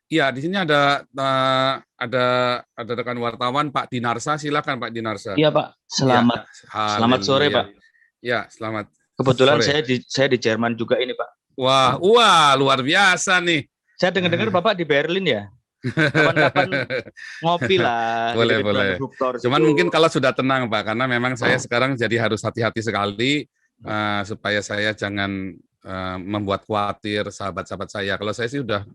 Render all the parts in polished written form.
Iya, di sini ada ada rekan wartawan Pak Dinarsa, silakan Pak Dinarsa. Iya Pak, Iya, selamat sore haleluya. Pak. Ya, selamat Kebetulan sore. saya di Jerman juga ini Pak. Wah, wah, luar biasa nih. Saya dengar-dengar Bapak di Berlin ya. Kapan-kapan ngopi lah, Boleh, gitu-gitu boleh. Hubtor Cuman situ. mungkin kalau sudah tenang, Pak, karena memang saya sekarang jadi harus hati-hati sekali supaya saya jangan membuat khawatir sahabat-sahabat saya. Kalau saya sih udah.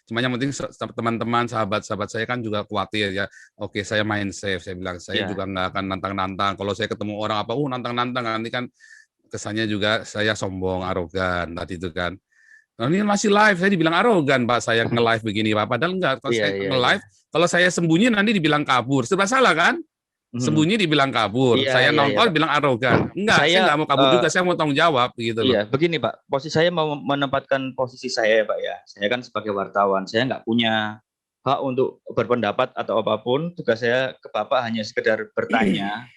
Cuma yang penting teman-teman, sahabat-sahabat saya kan juga khawatir ya. Oke, saya main safe, saya bilang saya Ya, juga nggak akan nantang-nantang. Kalau saya ketemu orang apa, nantang-nantang nanti kan kesannya juga saya sombong, arogan tadi itu kan. Nah, ini masih live, saya dibilang arogan, Pak, saya nge-live begini, Pak. Padahal enggak, kalau iya, saya iya, iya. nge-live, kalau saya sembunyi nanti dibilang kabur. Serba salah kan? Mhm. Sembunyi dibilang kabur. Iya, Saya iya, iya nongol Pak. bilang arogan. Enggak, saya Saya, nggak mau kabur eh, juga, saya mau tanggung jawab, gitu loh. iya, begini Pak. Posisi saya mau menempatkan posisi saya ya Pak ya. Saya kan sebagai wartawan, saya nggak punya hak untuk berpendapat atau apapun. Tugas saya ke Bapak hanya sekedar bertanya.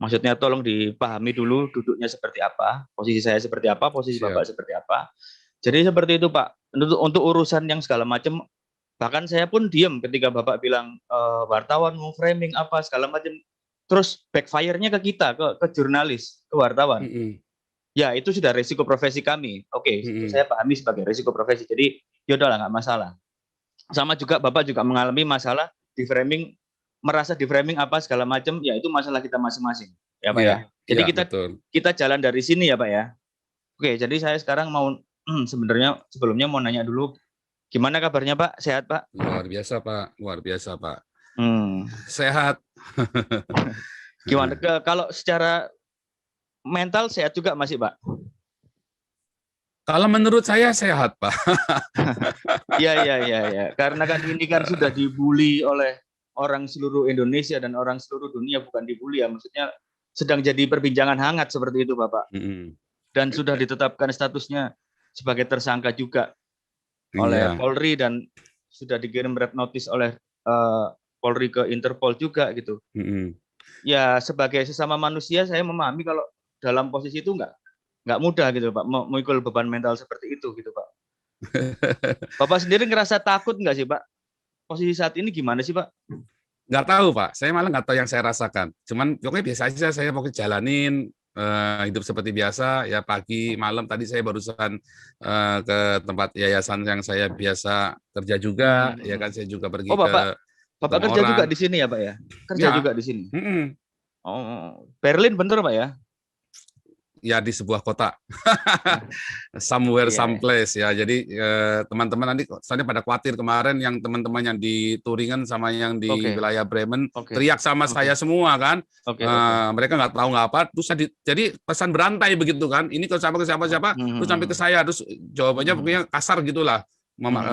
Maksudnya tolong dipahami dulu duduknya seperti apa, posisi saya seperti apa, posisi Siap. Bapak seperti apa. Jadi seperti itu Pak. Untuk urusan yang segala macam, bahkan saya pun diam ketika Bapak bilang wartawan mau framing apa segala macam. Terus backfire-nya ke kita, ke jurnalis, ke wartawan. Ya itu sudah resiko profesi kami. Oke, itu saya pahami sebagai resiko profesi. Jadi yaudahlah nggak masalah. Sama juga Bapak juga mengalami masalah di framing, merasa di framing apa segala macam, ya itu masalah kita masing-masing, ya Pak Iya, ya. Jadi iya, kita betul. kita jalan dari sini ya Pak ya. Oke, jadi saya sekarang mau sebenarnya sebelumnya mau nanya dulu, gimana kabarnya Pak? Sehat Pak? Luar biasa, Pak. Luar biasa, Pak. Hmm. Sehat. Gimana kalau secara mental sehat juga masih Pak? Kalau menurut saya sehat, Pak. Iya, iya, iya, ya. Karena kan ini kan sudah dibully oleh orang seluruh Indonesia dan orang seluruh dunia, bukan dibully ya, maksudnya sedang jadi perbincangan hangat seperti itu Bapak. Dan sudah ditetapkan statusnya sebagai tersangka juga oleh Iya. Polri dan sudah dikirim red notice oleh Polri ke Interpol juga gitu. Ya sebagai sesama manusia saya memahami kalau dalam posisi itu nggak mudah gitu Pak, memikul beban mental seperti itu gitu Pak. Bapak sendiri ngerasa takut nggak sih Pak? Posisi saat ini gimana sih Pak? Nggak tahu, Pak. Saya malah nggak tahu yang saya rasakan. Cuman pokoknya biasa aja, saya pokoknya jalanin hidup seperti biasa. Ya pagi, malam. Tadi saya barusan ke tempat yayasan yang saya biasa kerja juga. Ya kan, saya juga Oh pergi Bapak, ke Bapak ketemu kerja juga orang. di sini ya Pak ya? Kerja Ya, juga di sini. Oh, Berlin bener Pak ya? ya di sebuah kota. Somewhere, Iya, iya. someplace ya. Jadi teman-teman nanti soalnya pada khawatir kemarin yang teman-teman yang di Turingen sama yang di Oke, wilayah Bremen oke, teriak sama oke, saya semua kan. oke, oke. Mereka nggak tahu nggak apa. Terus jadi pesan berantai begitu kan. Ini kalau sampai ke siapa-siapa, terus sampai ke saya. Terus jawabannya pokoknya kasar gitulah.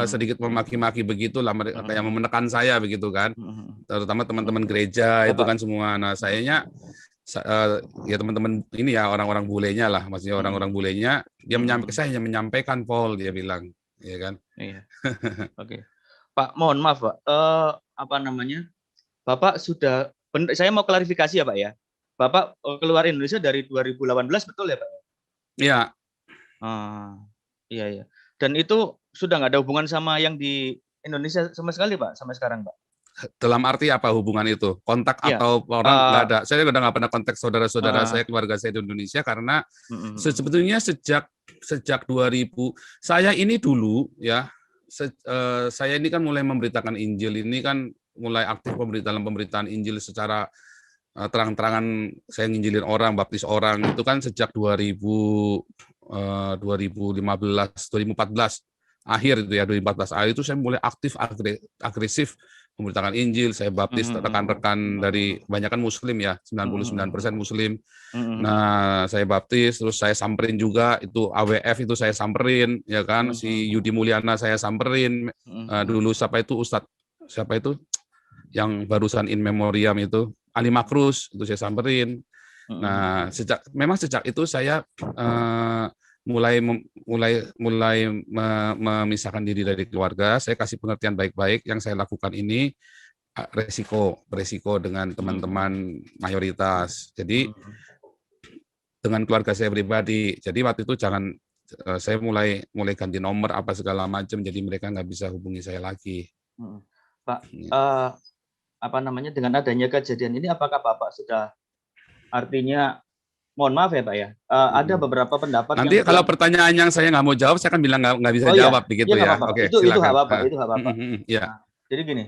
Sedikit memaki-maki begitulah, kayak menekan saya begitu kan. Terutama teman-teman gereja itu Bapak, kan semua. Nah, sayanya ya teman-teman ini ya orang-orang bulenya lah, maksudnya orang-orang bulenya dia menyampaikan, saya hanya menyampaikan Paul, dia bilang, ya kan. iya, oke. Pak, mohon maaf Pak, apa namanya? Bapak sudah, saya mau klarifikasi ya Pak ya. Bapak keluar Indonesia dari 2018 betul ya Pak? Iya. Ah, iya, iya. Dan itu sudah nggak ada hubungan sama yang di Indonesia sama sekali Pak, sampai sekarang Pak? Dalam arti apa hubungan itu? Kontak Iya. atau orang? Nggak Uh, ada. Saya udah nggak pernah kontak saudara-saudara uh, saya, keluarga saya di Indonesia karena uh, uh, sebetulnya sejak 2000 saya ini dulu ya, saya ini kan mulai memberitakan Injil ini kan mulai aktif dalam pemberitaan Injil secara terang-terangan, saya nginjilin orang, baptis orang itu kan sejak 2015, 2014 akhir itu ya, 2014 akhir itu saya mulai aktif agresif memberitakan Injil, saya baptis rekan-rekan dari kebanyakan Muslim ya, 99% Muslim. Nah, saya baptis, terus saya samperin juga itu AWF itu saya samperin, ya kan, si Yudi Mulyana saya samperin, dulu siapa itu yang barusan in memoriam itu Ali Makrus itu saya samperin. Nah, memang sejak itu saya mulai memisahkan diri dari keluarga. Saya kasih pengertian baik-baik yang saya lakukan ini beresiko dengan teman-teman mayoritas. Jadi dengan keluarga saya pribadi. Jadi waktu itu saya mulai ganti nomor apa segala macam, jadi mereka nggak bisa hubungi saya lagi. Pak, apa namanya, dengan adanya kejadian ini, apakah Bapak sudah, artinya, mohon maaf ya Pak ya, ada beberapa pendapat Nanti yang kalau bilang, pertanyaan yang saya nggak mau jawab, saya akan bilang nggak bisa oh iya, jawab begitu iya nggak ya. apa-apa, Oke, itu hak silakan. Bapak, itu hak Bapak. Ya. Nah, jadi gini,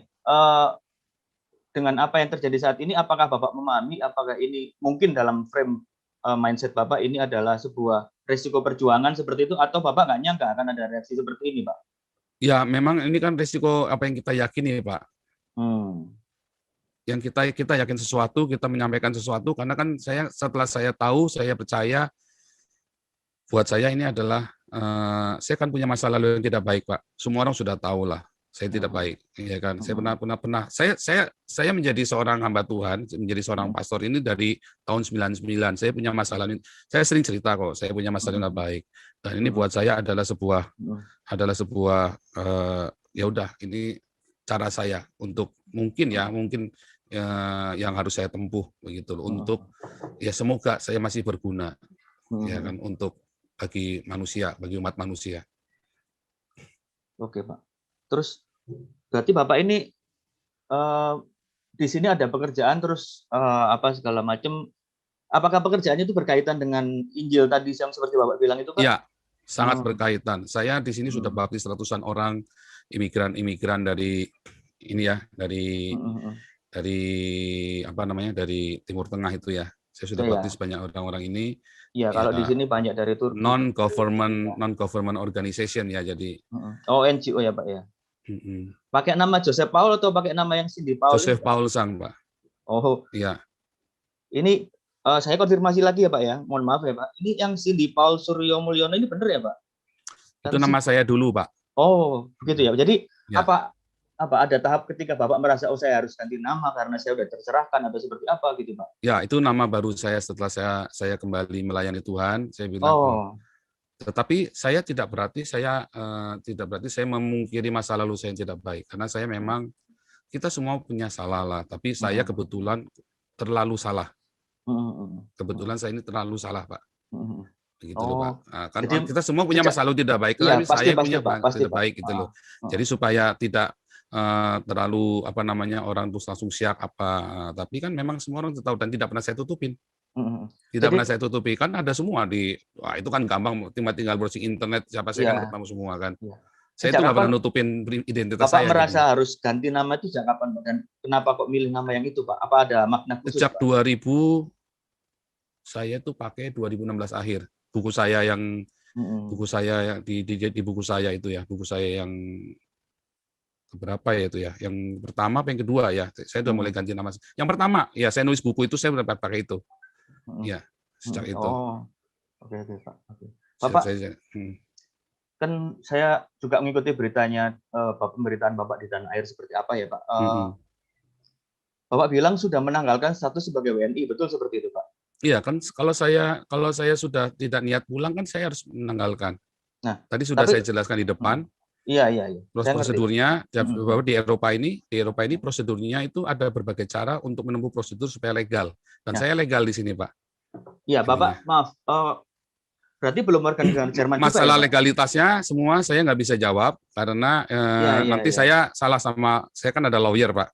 dengan apa yang terjadi saat ini, apakah Bapak memahami apakah ini mungkin dalam frame mindset Bapak ini adalah sebuah risiko perjuangan seperti itu, atau Bapak nggak nyangka akan ada reaksi seperti ini, Pak? Ya, memang ini kan risiko apa yang kita yakini, Pak. Yang kita yakin sesuatu, kita menyampaikan sesuatu, karena kan setelah saya tahu, saya percaya, buat saya ini adalah saya kan punya masa lalu yang tidak baik, Pak. Semua orang sudah tahu lah, saya tidak baik, ya kan. Saya pernah saya menjadi seorang hamba Tuhan, menjadi seorang pastor ini dari tahun 99. Saya punya masalah ini. Saya sering cerita kok, saya punya masalah yang tidak baik. Dan ini buat saya adalah sebuah ya udah, ini cara saya untuk mungkin yang harus saya tempuh begitu loh, untuk ya semoga saya masih berguna, ya kan, untuk bagi manusia, bagi umat manusia. Oke Pak. Terus berarti Bapak ini di sini ada pekerjaan, terus apa segala macam. Apakah pekerjaannya itu berkaitan dengan Injil tadi yang seperti Bapak bilang itu, Pak? Iya, sangat berkaitan. Saya di sini sudah baptis ratusan orang imigran dari ini ya, dari apa namanya, dari Timur Tengah itu ya. Saya sudah baptis banyak orang-orang ini. Iya, kalau di sini banyak dari Turki. Non-government organization ya, jadi. Oh, NGO ya, Pak ya. Pakai nama Joseph Paul atau pakai nama yang Cindy Paul? Joseph Paul Sang, Pak. Oh. Iya. Ini saya konfirmasi lagi ya, Pak ya. Mohon maaf ya, Pak. Ini yang Cindy Paul Suryo Mulyono ini benar ya, Pak? Itu nama saya dulu, Pak. Oh, begitu ya. Jadi apa ada tahap ketika Bapak merasa saya harus ganti nama karena saya sudah tercerahkan atau seperti apa gitu, Pak? Ya, itu nama baru saya setelah saya kembali melayani Tuhan. Saya bilang, tetapi saya tidak berarti saya memungkiri masa lalu saya yang tidak baik, karena saya memang, kita semua punya salah lah, tapi saya kebetulan terlalu salah. Kebetulan saya ini terlalu salah, Pak. Begitu loh, Pak. Nah, kan jadi, kita semua punya masa lalu tidak baik, tapi saya punya tidak baik gitu loh. Jadi supaya tidak terlalu apa namanya, orang terus langsung siap apa, tapi kan memang semua orang tahu dan tidak pernah saya tutupin. Tidak pernah saya tutupi, kan ada semua itu kan gampang, tinggal browsing internet, siapa saya kan ketemu semua kan. Saya itu nggak pernah nutupin identitas saya. Bapak merasa harus ganti nama itu sejak kapan, Pak? Dan kenapa kok milih nama yang itu, Pak? Apa ada makna khusus? Sejak 2000, saya tuh pakai 2016 akhir. Buku saya yang di buku saya itu ya, buku saya yang berapa ya itu ya, yang pertama apa yang kedua ya, saya udah mulai ganti nama. Yang pertama ya, saya nulis buku itu saya udah pakai itu. Ya, sejak itu. Oke Pak. Bapak, kan saya juga mengikuti beritanya, pemberitaan Bapak di tanah air seperti apa ya, Pak. Bapak bilang sudah menanggalkan status sebagai WNI, betul seperti itu, Pak? Iya kan, kalau saya sudah tidak niat pulang kan saya harus menanggalkan. Nah, tadi sudah saya jelaskan di depan. Iya. Prosedurnya di Eropa ini prosedurnya itu ada berbagai cara untuk menempuh prosedur supaya legal. Dan saya legal di sini, Pak. Iya, Bapak, maaf. Berarti belum warga negara Jerman juga. Masalah legalitasnya semua saya nggak bisa jawab karena nanti saya salah saya kan ada lawyer, Pak.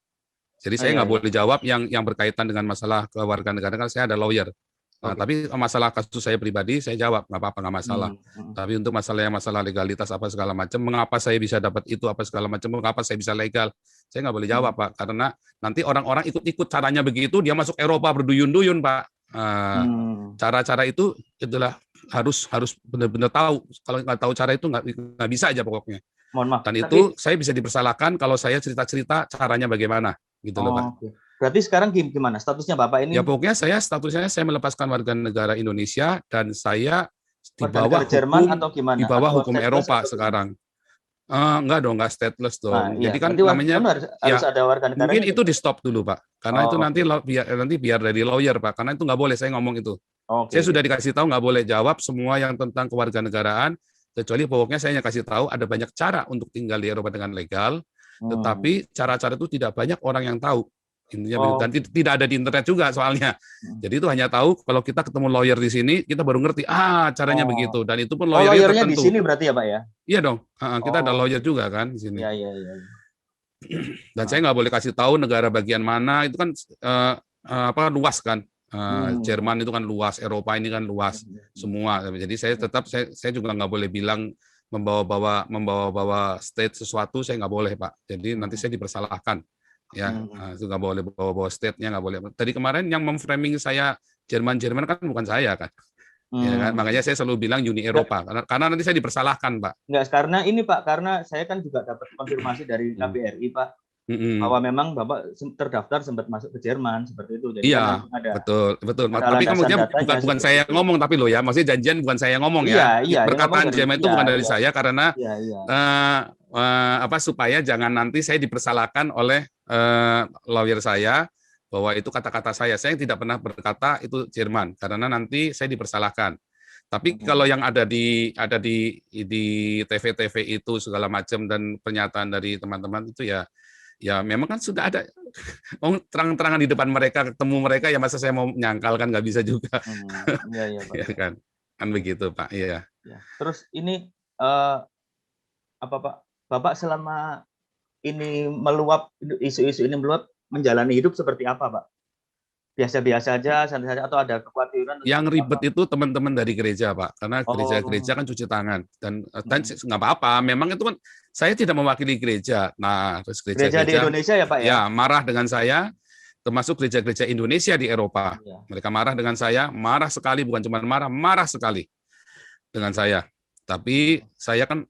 Jadi saya nggak boleh jawab yang berkaitan dengan masalah kewarganegaraan, kan saya ada lawyer. Nah, tapi masalah kasus saya pribadi saya jawab, nggak apa-apa, nggak masalah. Tapi untuk masalah legalitas apa segala macam, mengapa saya bisa dapat itu apa segala macam, mengapa saya bisa legal, saya nggak boleh jawab, Pak. Karena nanti orang-orang ikut-ikut caranya begitu, dia masuk Eropa berduyun-duyun, Pak. Cara-cara itu itulah harus benar-benar tahu. Kalau nggak tahu cara itu nggak bisa aja pokoknya. Mohon maaf. Dan itu saya bisa dipersalahkan kalau saya cerita-cerita caranya bagaimana. Gitu loh, Pak. Okay. Berarti sekarang gimana statusnya Bapak ini? Ya pokoknya statusnya saya melepaskan warga negara Indonesia dan saya di bawah Jerman atau gimana? Di bawah hukum Eropa sekarang. Enggak dong, enggak stateless dong. Jadi kan namanya harus ada warga negara. Mungkin itu di stop dulu, Pak. Karena itu nanti biar dari lawyer, Pak. Karena itu nggak boleh saya ngomong itu. Saya sudah dikasih tahu nggak boleh jawab semua yang tentang kewarganegaraan, kecuali pokoknya saya hanya kasih tahu ada banyak cara untuk tinggal di Eropa dengan legal. Tetapi cara-cara itu tidak banyak orang yang tahu. Intinya begitu. Dan tidak ada di internet juga soalnya. Jadi itu hanya tahu kalau kita ketemu lawyer di sini, kita baru ngerti, caranya begitu. Dan itu pun lawyernya lawyernya di tertentu. sini berarti ya Pak ya? Iya dong, kita ada lawyer juga kan di sini. Iya. Dan saya nggak boleh kasih tahu negara bagian mana, itu kan luas kan. Jerman itu kan luas, Eropa ini kan luas semua. Jadi saya juga nggak boleh bilang membawa-bawa state sesuatu, saya nggak boleh Pak. Jadi nanti saya dipersalahkan. Ya, itu nggak boleh bawa-bawa state-nya, nggak boleh. Tadi kemarin yang memframing saya Jerman kan bukan saya kan. Ya kan, makanya saya selalu bilang Uni Eropa karena nanti saya dipersalahkan Pak. Enggak, karena ini Pak, karena saya kan juga dapat konfirmasi dari KBRI Pak, bahwa memang Bapak terdaftar sempat masuk ke Jerman seperti itu. Jadi iya, betul. Tapi kemudian bukan saya ngomong, tapi loh ya, maksudnya janjian bukan saya ngomong ya. Perkataan Jerman itu bukan dari saya karena supaya jangan nanti saya dipersalahkan oleh lawyer saya bahwa itu kata-kata saya. Saya tidak pernah berkata itu Jerman karena nanti saya dipersalahkan. Tapi kalau yang ada di TV-TV itu segala macam dan pernyataan dari teman-teman itu ya memang kan sudah ada terang-terangan di depan mereka, ketemu mereka, ya masa saya mau menyangkal kan nggak bisa juga. Iya Pak. Ya kan begitu Pak. Iya. Terus ini apa Pak? Bapak selama ini isu-isu ini meluap, menjalani hidup seperti apa Pak? Biasa-biasa aja, santai saja, atau ada kekhawatiran? Yang ribet itu teman-teman dari gereja Pak, karena gereja kan cuci tangan dan nggak apa-apa. Memang itu kan saya tidak mewakili gereja. Nah, terus gereja di Indonesia ya Pak ya? Ya, marah dengan saya, termasuk gereja-gereja Indonesia di Eropa. Mereka marah dengan saya, marah sekali, bukan cuma marah sekali dengan saya. Tapi saya kan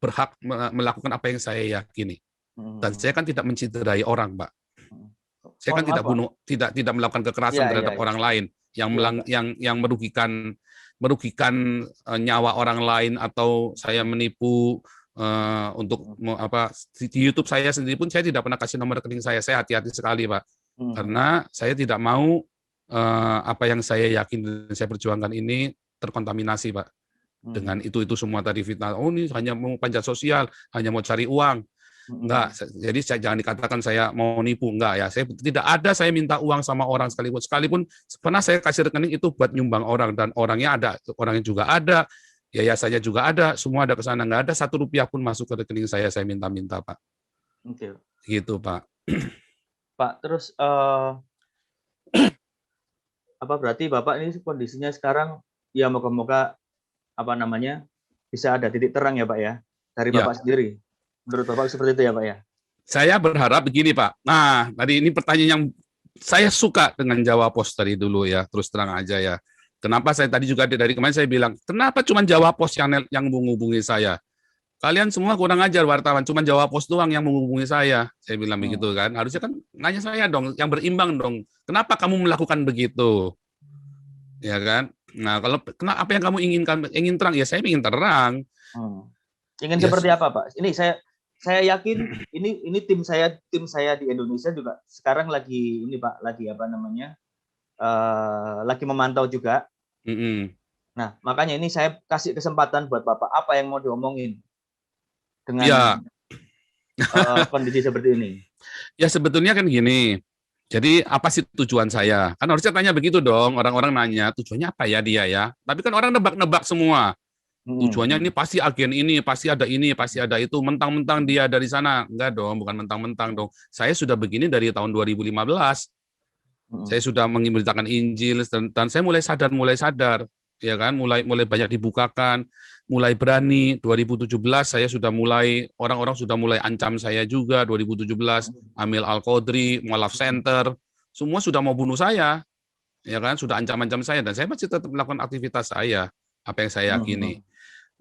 berhak melakukan apa yang saya yakini. Dan saya kan tidak menciderai orang, Pak. Saya kan tidak melakukan kekerasan terhadap orang lain yang merugikan nyawa orang lain, atau saya menipu untuk di YouTube saya sendiri pun saya tidak pernah kasih nomor rekening saya. Saya hati-hati sekali Pak, karena saya tidak mau apa yang saya yakin dan saya perjuangkan ini terkontaminasi Pak dengan itu semua tadi fitnah. Oh ini hanya mau panjat sosial, hanya mau cari uang. Enggak, jadi jangan dikatakan saya mau nipu, enggak ya. Saya tidak ada saya minta uang sama orang sekalipun pernah saya kasih rekening itu buat nyumbang orang, dan orangnya juga ada, yayasannya juga ada, semua ada ke sana, enggak ada 1 rupiah pun masuk ke rekening saya minta Pak. Oke. Gitu Pak. Pak, terus apa berarti Bapak ini kondisinya sekarang ya moga-moga bisa ada titik terang ya Pak ya dari Bapak sendiri. Menurut Bapak seperti itu ya Pak ya? Saya berharap begini Pak. Nah, tadi ini pertanyaan yang saya suka dengan Jawa Post tadi dulu ya, terus terang aja ya. Kenapa saya tadi juga dari kemarin saya bilang, kenapa cuma Jawa Post yang menghubungi saya? Kalian semua kurang ajar wartawan, cuma Jawa Post doang yang menghubungi saya. Saya bilang begitu kan. Harusnya kan nanya saya dong, yang berimbang dong. Kenapa kamu melakukan begitu? Ya kan? Nah, apa yang kamu inginkan? Ingin terang? Ya saya ingin terang. Ingin seperti apa Pak? Ini saya yakin ini tim saya di Indonesia juga sekarang lagi lagi memantau juga. Nah, makanya ini saya kasih kesempatan buat Bapak, apa yang mau diomongin dengan kondisi seperti ini. Ya sebetulnya kan gini. Jadi apa sih tujuan saya? Kan harusnya tanya begitu dong, orang-orang nanya tujuannya apa ya dia ya. Tapi kan orang nebak-nebak semua. Tujuannya ini pasti agen ini, pasti ada itu, mentang-mentang dia dari sana. Enggak dong, bukan mentang-mentang dong. Saya sudah begini dari tahun 2015. Saya sudah memberitakan Injil dan saya mulai sadar, ya kan, mulai banyak dibukakan, mulai berani. 2017 saya sudah mulai, orang-orang sudah mulai ancam saya juga. 2017 Amil Al-Qodri, Mualaf Center, semua sudah mau bunuh saya. Ya kan, sudah ancam-ancam saya, dan saya masih tetap melakukan aktivitas saya, apa yang saya yakini.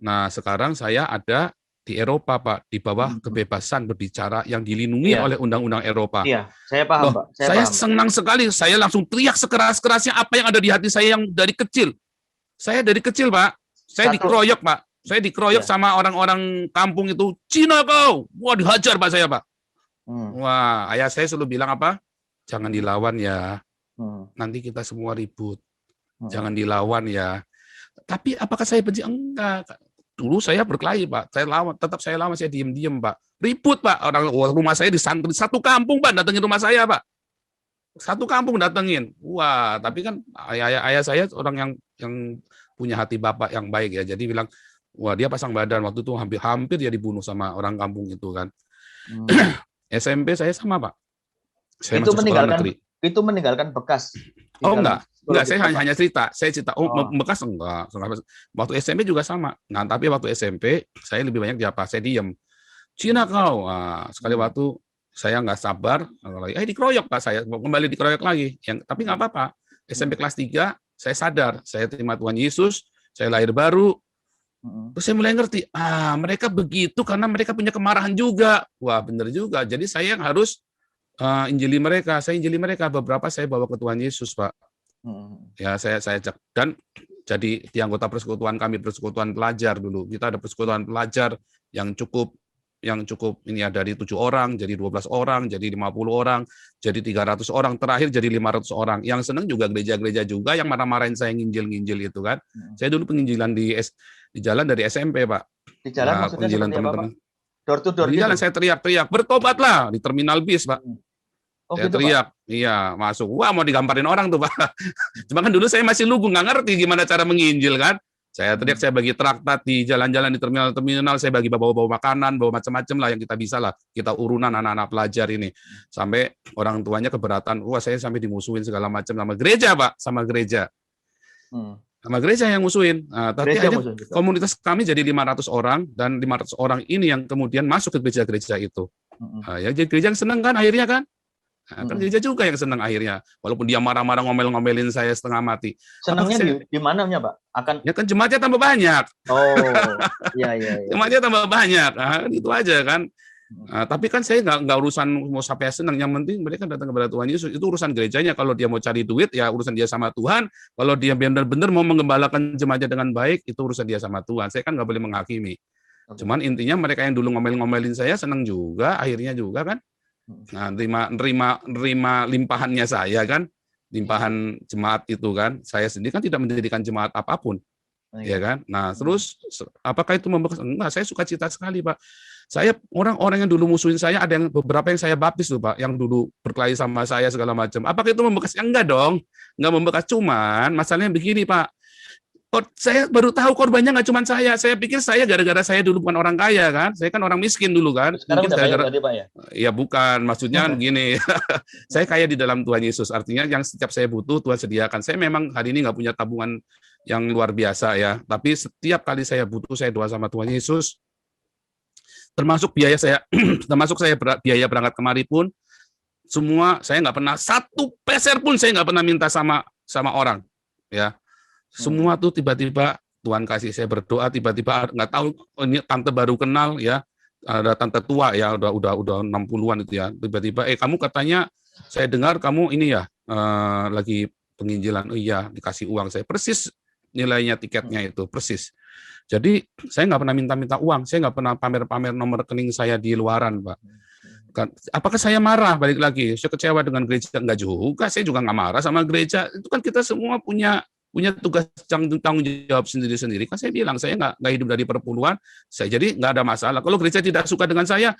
Nah, sekarang saya ada di Eropa, Pak, di bawah kebebasan berbicara yang dilindungi oleh undang-undang Eropa. Iya, saya paham, Pak. Saya senang sekali, saya langsung teriak sekeras-kerasnya apa yang ada di hati saya yang dari kecil. Saya dari kecil, Pak, saya dikeroyok, Pak. Saya dikeroyok sama orang-orang kampung itu, Cina kau! Wah, dihajar, Pak, saya, Pak. Wah, ayah saya selalu bilang apa? Jangan dilawan ya, nanti kita semua ribut. Jangan dilawan ya. Tapi apakah saya benci? Enggak. Dulu saya berkelahi, Pak. Saya lawan, saya diem-diem, Pak. Ribut, Pak. Rumah saya disantri satu kampung, Pak, datangin rumah saya, Pak. satu kampung datengin. Wah, tapi kan ayah saya orang yang punya hati bapak yang baik ya. Jadi bilang, wah dia pasang badan waktu itu hampir dia dibunuh sama orang kampung itu kan. Hmm. SMP saya sama Pak. Saya Itu masuk sekolah meninggalkan negeri. itu meninggalkan bekas di Oh dalam enggak, psikologis saya Bapak. hanya cerita. Saya cerita, oh Oh. bekas enggak. Waktu SMP juga sama. Nah, tapi waktu SMP saya lebih banyak diapa? Saya diem. Cina kau. Nah, sekali waktu saya nggak sabar, dikeroyok Pak saya, kembali dikeroyok lagi. Tapi nggak apa-apa. SMP kelas 3, saya sadar, saya terima Tuhan Yesus, saya lahir baru, terus saya mulai ngerti, mereka begitu karena mereka punya kemarahan juga. Wah, benar juga. Jadi saya yang harus injili mereka. Saya injili mereka. Beberapa saya bawa ke Tuhan Yesus, Pak. Ya, saya ajak. Dan jadi di anggota persekutuan kami, persekutuan pelajar dulu. Kita ada persekutuan pelajar yang cukup ini ada dari 7 orang, jadi 12 orang, jadi 50 orang, jadi 300 orang, terakhir jadi 500 orang. Yang senang juga gereja-gereja juga yang marah-marahin saya nginjil-nginjil itu kan. Saya dulu penginjilan di jalan dari SMP, Pak. Di jalan Nah, maksudnya penginjilan seperti apa, Pak? teman-teman. Door to door Di gitu? jalan saya teriak-teriak, bertobatlah di terminal bis, Pak. Oh Saya gitu, Pak? teriak, iya masuk. Wah, mau digambarin orang tuh, Pak. Cuma kan dulu saya masih lugu, nggak ngerti gimana cara menginjil kan. Saya teriak, saya bagi traktat di jalan-jalan di terminal-terminal, saya bagi bawa-bawa makanan, bawa macam-macam lah yang kita bisa lah. Kita urunan anak-anak pelajar ini. Sampai orang tuanya keberatan, wah saya sampai dimusuhin segala macam sama gereja, Pak, sama gereja. Sama gereja yang musuhin. Nah, tapi Gereja akhirnya musuh juga. komunitas kami jadi 500 orang, dan 500 orang ini yang kemudian masuk ke gereja-gereja itu. Nah, ya jadi gereja yang senang kan akhirnya kan. Nah, kan gereja juga yang senang akhirnya, walaupun dia marah-marah ngomel-ngomelin saya setengah mati. Senangnya di mananya, Pak? Ya kan jemaatnya tambah banyak. Oh, iya. Jemaatnya tambah banyak, nah, itu aja kan. Nah, tapi kan saya nggak urusan mau sampai senang, yang penting mereka datang kepada Tuhan Yesus. Itu urusan gerejanya. Kalau dia mau cari duit, ya urusan dia sama Tuhan. Kalau dia benar-benar mau mengembalakan jemaatnya dengan baik, itu urusan dia sama Tuhan. Saya kan nggak boleh menghakimi. Cuman intinya mereka yang dulu ngomel-ngomelin saya senang juga, akhirnya juga kan. Nah, nerima limpahannya saya kan, limpahan jemaat itu kan. Saya sendiri kan tidak mendirikan jemaat apapun, ya kan. Nah, terus apakah itu membekas? Enggak, saya suka cita sekali, Pak. Saya orang-orang yang dulu musuhin saya, ada yang beberapa yang saya baptis tuh, Pak, yang dulu berkelahi sama saya segala macam. Apakah itu membekas? Enggak dong, enggak membekas. Cuman masalahnya begini, Pak. Saya baru tahu korbannya nggak cuma saya. Saya pikir saya gara-gara saya dulu bukan orang kaya kan. Saya kan orang miskin dulu kan. Sekarang Mungkin udah kaya gara-gara berarti, Pak ya? ya bukan, maksudnya kan gini. Saya kaya di dalam Tuhan Yesus. Artinya yang setiap saya butuh Tuhan sediakan. Saya memang hari ini nggak punya tabungan yang luar biasa ya. Tapi setiap kali saya butuh saya doa sama Tuhan Yesus. Termasuk biaya saya biaya berangkat kemari pun semua saya nggak pernah satu peser pun saya nggak pernah minta sama orang ya. Semua tuh tiba-tiba Tuhan kasih, saya berdoa tiba-tiba nggak tahu, ini tante baru kenal ya, ada tante tua ya udah 60-an itu ya, tiba-tiba kamu katanya saya dengar kamu ini ya lagi penginjilan. Oh iya, dikasih uang, saya persis nilainya tiketnya itu persis. Jadi saya nggak pernah minta-minta uang, saya nggak pernah pamer-pamer nomor rekening saya di luaran, Pak. Apakah saya marah? Balik lagi, saya kecewa dengan gereja? Enggak juga, saya juga nggak marah sama gereja. Itu kan kita semua punya tugas tanggung jawab sendiri-sendiri. Kan saya bilang, saya nggak hidup dari perpuluhan, saya jadi nggak ada masalah. Kalau gereja tidak suka dengan saya,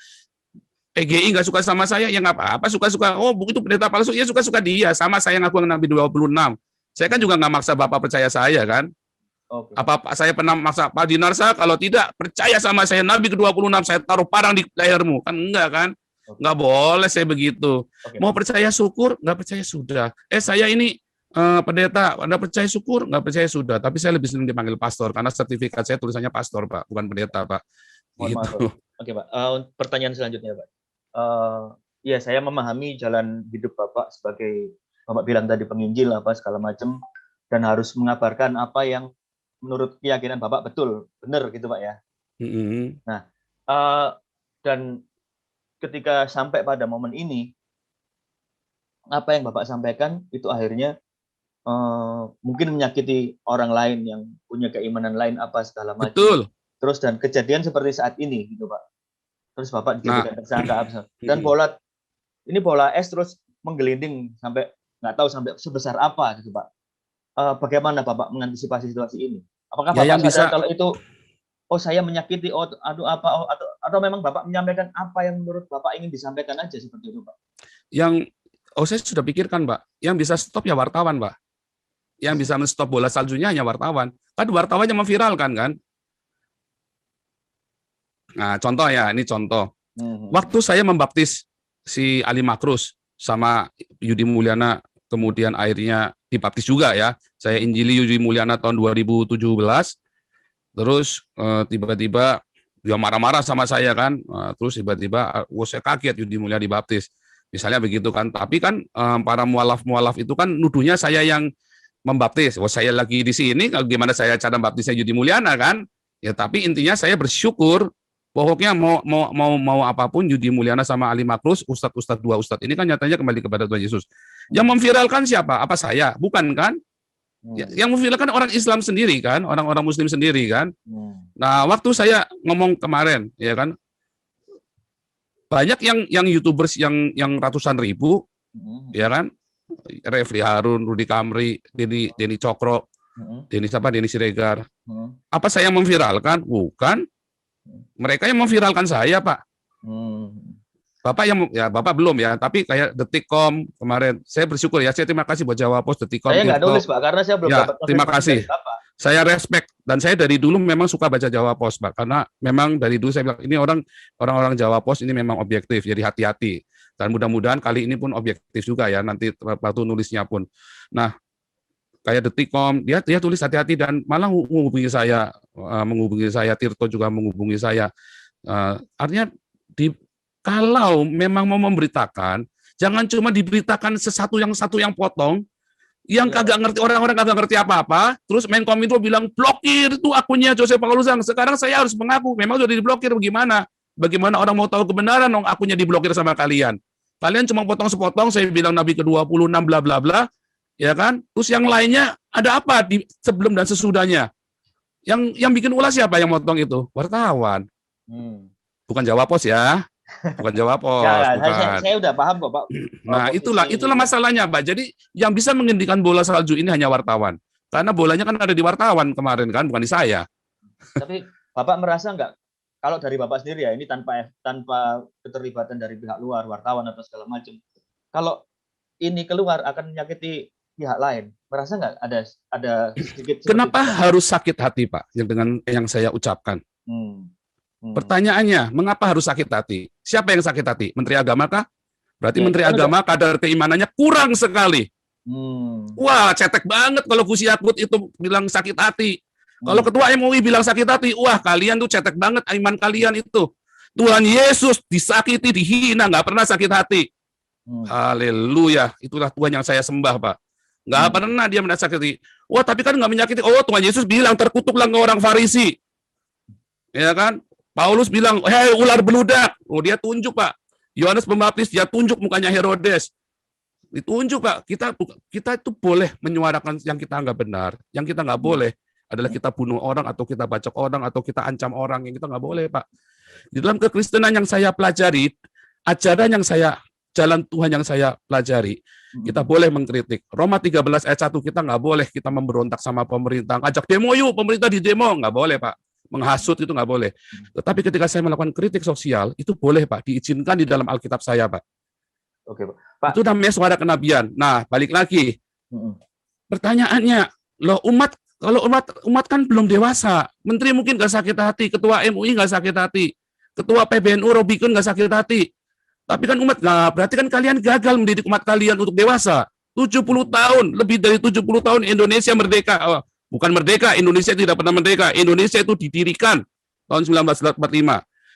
PGI nggak suka sama saya, ya nggak apa-apa, suka-suka. Oh, begitu pendeta palsu, ya suka-suka dia. Sama saya ngaku Nabi 26. Saya kan juga nggak maksa Bapak percaya saya kan. Apa saya pernah maksa Pak Dinarsa, kalau tidak percaya sama saya Nabi ke-26, saya taruh parang di lehermu. Kan enggak kan? Nggak boleh saya begitu. Mau percaya syukur, nggak percaya sudah. Saya ini pendeta, Anda percaya syukur, nggak percaya sudah. Tapi saya lebih sering dipanggil pastor karena sertifikat saya tulisannya pastor, Pak, bukan pendeta, Pak. Gitu. Oke, Pak. Pertanyaan selanjutnya, Pak. Ya, saya memahami jalan hidup Bapak sebagai Bapak bilang tadi penginjil apa segala macam, dan harus mengabarkan apa yang menurut keyakinan Bapak betul, benar gitu, Pak ya. Nah, dan ketika sampai pada momen ini, apa yang Bapak sampaikan itu akhirnya mungkin menyakiti orang lain yang punya keimanan lain apa segala macam. Betul. Terus dan kejadian seperti saat ini gitu, Pak. Terus Bapak dijadikan tersangka dan bola es terus menggelinding sampai nggak tahu sampai sebesar apa gitu, Pak. Bagaimana Bapak mengantisipasi situasi ini? Apakah Bapak sadar kalau itu saya menyakiti atau memang Bapak menyampaikan apa yang menurut Bapak ingin disampaikan aja seperti itu, Pak? Yang Oh, saya sudah pikirkan, Pak. Yang bisa stop ya wartawan, Pak. Yang bisa menstop bola saljunya hanya wartawan. Kan wartawannya memviralkan kan. Nah, contoh ya, ini contoh. Waktu saya membaptis si Ali Makrus sama Yudi Mulyana, kemudian akhirnya dibaptis juga ya. Saya injili Yudi Mulyana tahun 2017. Terus tiba-tiba dia marah-marah sama saya kan. Terus tiba-tiba saya kaget Yudi Mulyana dibaptis. Misalnya begitu kan. Tapi kan para mualaf-mualaf itu kan nuduhnya saya yang membaptis. Saya lagi di sini, gimana saya cara baptisnya Yudi Mulyana kan? Ya, tapi intinya saya bersyukur. Pokoknya mau apapun Yudi Mulyana sama Ali Makrus, ustadz dua ustadz ini kan nyatanya kembali kepada Tuhan Yesus. Yang memviralkan siapa? Apa saya? Bukan kan? Yang memviralkan orang Islam sendiri kan, orang-orang Muslim sendiri kan. Nah, waktu saya ngomong kemarin, ya kan, banyak yang YouTubers yang ratusan ribu, ya kan, Refli Harun, Rudi Kamri, Denny Cokro, Denny Siregar. Apa saya memviralkan? Bukan. Mereka yang memviralkan saya, Pak. Bapak Bapak belum ya, tapi kayak Detikcom kemarin, saya bersyukur ya, saya terima kasih buat Jawa Pos, Detikcom. Saya nggak nulis, Pak, karena saya belum dapat. Terima kasih. Saya respect, dan saya dari dulu memang suka baca Jawa Pos, Pak, karena memang dari dulu saya bilang, ini orang-orang Jawa Pos ini memang objektif, jadi hati-hati. Dan mudah-mudahan kali ini pun objektif juga ya, nanti waktu nulisnya pun. Nah, kayak Detikcom, dia tulis hati-hati dan malah menghubungi saya, Tirto juga menghubungi saya. Artinya kalau memang mau memberitakan, jangan cuma diberitakan satu yang potong, yang kagak ngerti, orang-orang kagak ngerti apa-apa, terus Menkominfo bilang blokir itu akunnya Joseph Paulus. Sekarang saya harus mengaku, memang sudah diblokir, bagaimana? Bagaimana orang mau tahu kebenaran dong akunnya diblokir sama kalian? Kalian cuma potong sepotong, saya bilang Nabi ke-26 bla bla bla. Ya kan? Terus yang lainnya ada apa di sebelum dan sesudahnya? Yang bikin ulah siapa yang motong itu? Wartawan. Bukan Jawa Pos ya. Bukan Jawa Pos, bukan. Saya udah paham kok, Pak. Nah, itulah masalahnya, Pak. Jadi yang bisa menghentikan bola salju ini hanya wartawan. Karena bolanya kan ada di wartawan kemarin kan, bukan di saya. Tapi Bapak merasa nggak, kalau dari Bapak sendiri ya, ini tanpa keterlibatan dari pihak luar, wartawan atau segala macam. Kalau ini keluar akan menyakiti pihak lain, merasa nggak ada sedikit? Kenapa harus sakit hati, Pak? Yang saya ucapkan. Pertanyaannya, mengapa harus sakit hati? Siapa yang sakit hati? Menteri Agama kah? Berarti ya, Menteri Agama kadar keimanannya kurang sekali. Wah, cetek banget kalau Gus Yakut itu bilang sakit hati. Kalau Ketua MUI bilang sakit hati, wah kalian tuh cetek banget iman kalian itu. Tuhan Yesus disakiti, dihina, nggak pernah sakit hati. Haleluya, itulah Tuhan yang saya sembah, Pak. Nggak pernah dia menyakiti. Wah, tapi kan nggak menyakiti. Oh, Tuhan Yesus bilang terkutuklah orang Farisi. Ya kan? Paulus bilang, hei ular beludak. Oh, dia tunjuk, Pak. Yohanes Pembaptis, dia tunjuk mukanya Herodes. Ditunjuk, Pak. Kita itu boleh menyuarakan yang kita anggap benar. Yang kita nggak boleh adalah kita bunuh orang, atau kita bacok orang, atau kita ancam orang. Yang kita nggak boleh, Pak. Di dalam kekristenan yang saya pelajari, ajaran yang jalan Tuhan yang saya pelajari, kita boleh mengkritik. Roma 13 ayat 1, kita nggak boleh kita memberontak sama pemerintah. Ajak demo yuk, pemerintah di demo. Nggak boleh, Pak. Menghasut itu nggak boleh. Tetapi ketika saya melakukan kritik sosial, itu boleh, Pak. Diizinkan di dalam Alkitab saya, Pak. Oke, Pak. Itu namanya suara kenabian. Nah, balik lagi. Pertanyaannya, loh kalau umat kan belum dewasa. Menteri mungkin nggak sakit hati, Ketua MUI nggak sakit hati, Ketua PBNU Robikun nggak sakit hati. Tapi kan umat, nah berarti kan kalian gagal mendidik umat kalian untuk dewasa. 70 tahun, lebih dari 70 tahun Indonesia merdeka. Oh, bukan merdeka, Indonesia tidak pernah merdeka. Indonesia itu didirikan tahun 1945.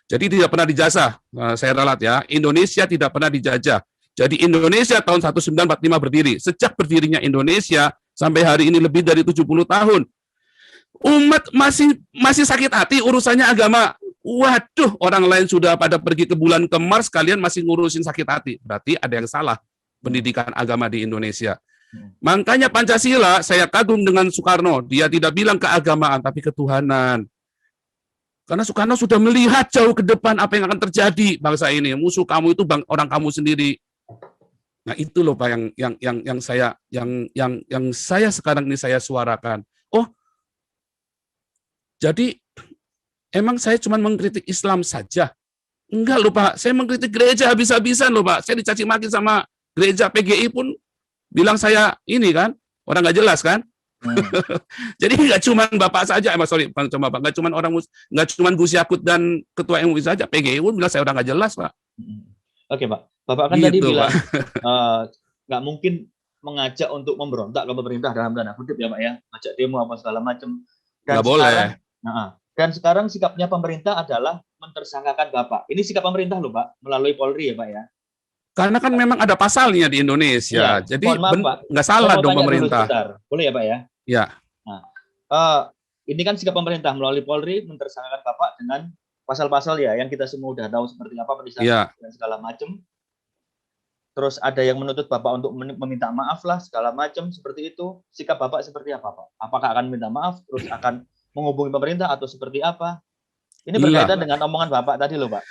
Jadi tidak pernah dijajah. Nah, saya ralat ya, Indonesia tidak pernah dijajah. Jadi Indonesia tahun 1945 berdiri. Sejak berdirinya Indonesia sampai hari ini lebih dari 70 tahun. Umat masih sakit hati urusannya agama. Waduh, orang lain sudah pada pergi ke bulan, ke Mars, kalian masih ngurusin sakit hati. Berarti ada yang salah pendidikan agama di Indonesia. Makanya Pancasila, saya kagum dengan Soekarno. Dia tidak bilang keagamaan, tapi ketuhanan. Karena Soekarno sudah melihat jauh ke depan apa yang akan terjadi bangsa ini. Musuh kamu itu orang kamu sendiri. Nah, itu loh Pak yang saya sekarang ini saya suarakan. Oh, jadi emang saya cuma mengkritik Islam saja? Enggak loh Pak, saya mengkritik gereja habis-habisan loh Pak. Saya dicaci maki sama gereja PGI pun bilang saya ini kan, orang nggak jelas kan. Jadi nggak cuma Bapak saja, nggak cuma nggak cuma Gus Yakut dan Ketua MUI saja, PGI pun bilang saya udah nggak jelas, Pak. Oke, Pak. Bapak kan tadi Gitu, bilang Pak. nggak mungkin mengajak untuk memberontak ke pemerintah dalam tanda kutip ya, Pak ya, ngajak demo apa segala macam. Nggak boleh. Dan sekarang sikapnya pemerintah adalah mentersangkakan Bapak. Ini sikap pemerintah loh, Pak, melalui Polri ya, Pak ya. Karena kan memang ada pasalnya di Indonesia, Ya, jadi mohon maaf, Pak. nggak salah dong pemerintah. Boleh ya, Pak ya? Ya. Nah, ini kan sikap pemerintah melalui Polri mentersangkakan Bapak dengan pasal-pasal ya yang kita semua udah tahu seperti apa, penistaan dan segala macam. Terus ada yang menuntut Bapak untuk meminta maaf lah segala macam seperti itu. Sikap Bapak seperti apa, Pak? Apakah akan minta maaf terus akan menghubungi pemerintah atau seperti apa? Ini berkaitan dengan omongan Bapak tadi loh, Pak.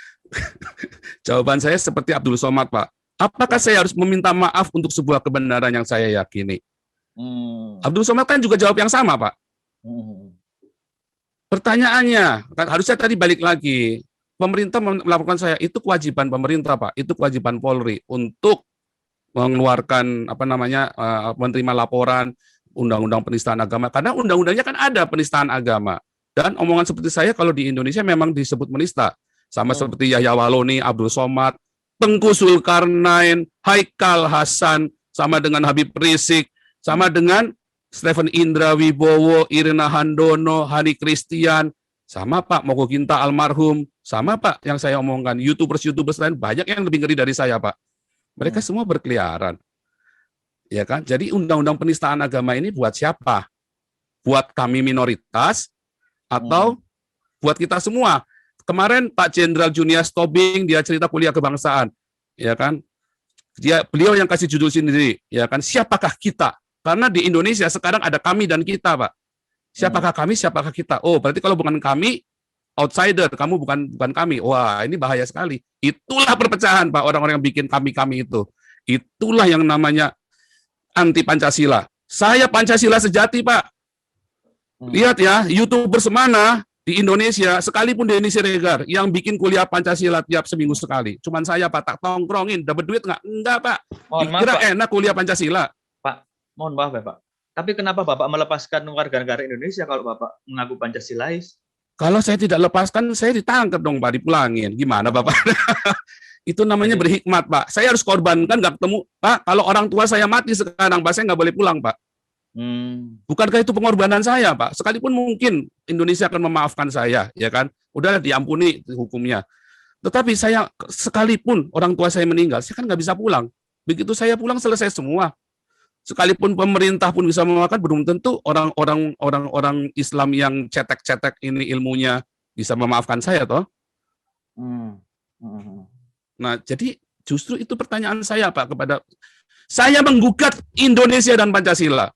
Jawaban saya seperti Abdul Somad, Pak. Apakah saya harus meminta maaf untuk sebuah kebenaran yang saya yakini? Abdul Somad kan juga jawab yang sama, Pak. Pertanyaannya, kan harusnya tadi balik lagi. Pemerintah melakukan saya, itu kewajiban pemerintah, Pak. Itu kewajiban Polri untuk mengeluarkan menerima laporan undang-undang penistaan agama. Karena undang-undangnya kan ada penistaan agama. Dan omongan seperti saya kalau di Indonesia memang disebut menista. Sama seperti Yahya Waloni, Abdul Somad, Tengku Zulkarnain, Haikal Hasan, sama dengan Habib Rizik, sama dengan Stephen Indra Wibowo, Irina Handono, Hani Christian, sama Pak Moko Ginta almarhum, sama Pak yang saya omongkan, YouTubers lain banyak yang lebih ngeri dari saya, Pak. Mereka semua berkeliaran. Ya kan? Jadi undang-undang penistaan agama ini buat siapa? Buat kami minoritas atau buat kita semua? Kemarin Pak Jenderal Junius Tobing dia cerita kuliah kebangsaan, ya kan? Beliau yang kasih judul sendiri, ya kan? Siapakah kita? Karena di Indonesia sekarang ada kami dan kita, Pak. Siapakah kami, siapakah kita? Oh, berarti kalau bukan kami, outsider, kamu bukan kami. Wah, ini bahaya sekali. Itulah perpecahan, Pak, orang-orang yang bikin kami itu. Itulah yang namanya anti Pancasila. Saya Pancasila sejati, Pak. Lihat ya, YouTuber semana di Indonesia, sekalipun Denny Siregar, yang bikin kuliah Pancasila tiap seminggu sekali. Cuman saya, Pak, tak tongkrongin, dapat duit nggak? Enggak, Pak. Kira enak kuliah Pancasila. Pak, mohon maaf ya, Pak. Tapi kenapa Bapak melepaskan warga negara Indonesia kalau Bapak mengaku Pancasilais? Kalau saya tidak lepaskan, saya ditangkap dong, Pak, dipulangin. Gimana, Bapak? Itu namanya berhikmat, Pak. Saya harus korbankan, nggak ketemu. Pak, kalau orang tua saya mati sekarang, Pak, saya nggak boleh pulang, Pak. Bukankah itu pengorbanan saya, Pak? Sekalipun mungkin Indonesia akan memaafkan saya, ya kan? Udahlah diampuni hukumnya. Tetapi saya, sekalipun orang tua saya meninggal, saya kan nggak bisa pulang. Begitu saya pulang, selesai semua. Sekalipun pemerintah pun bisa memaafkan, belum tentu orang Islam yang cetek-cetek ini ilmunya bisa memaafkan saya, toh. Nah, jadi justru itu pertanyaan saya, Pak, kepada saya menggugat Indonesia dan Pancasila.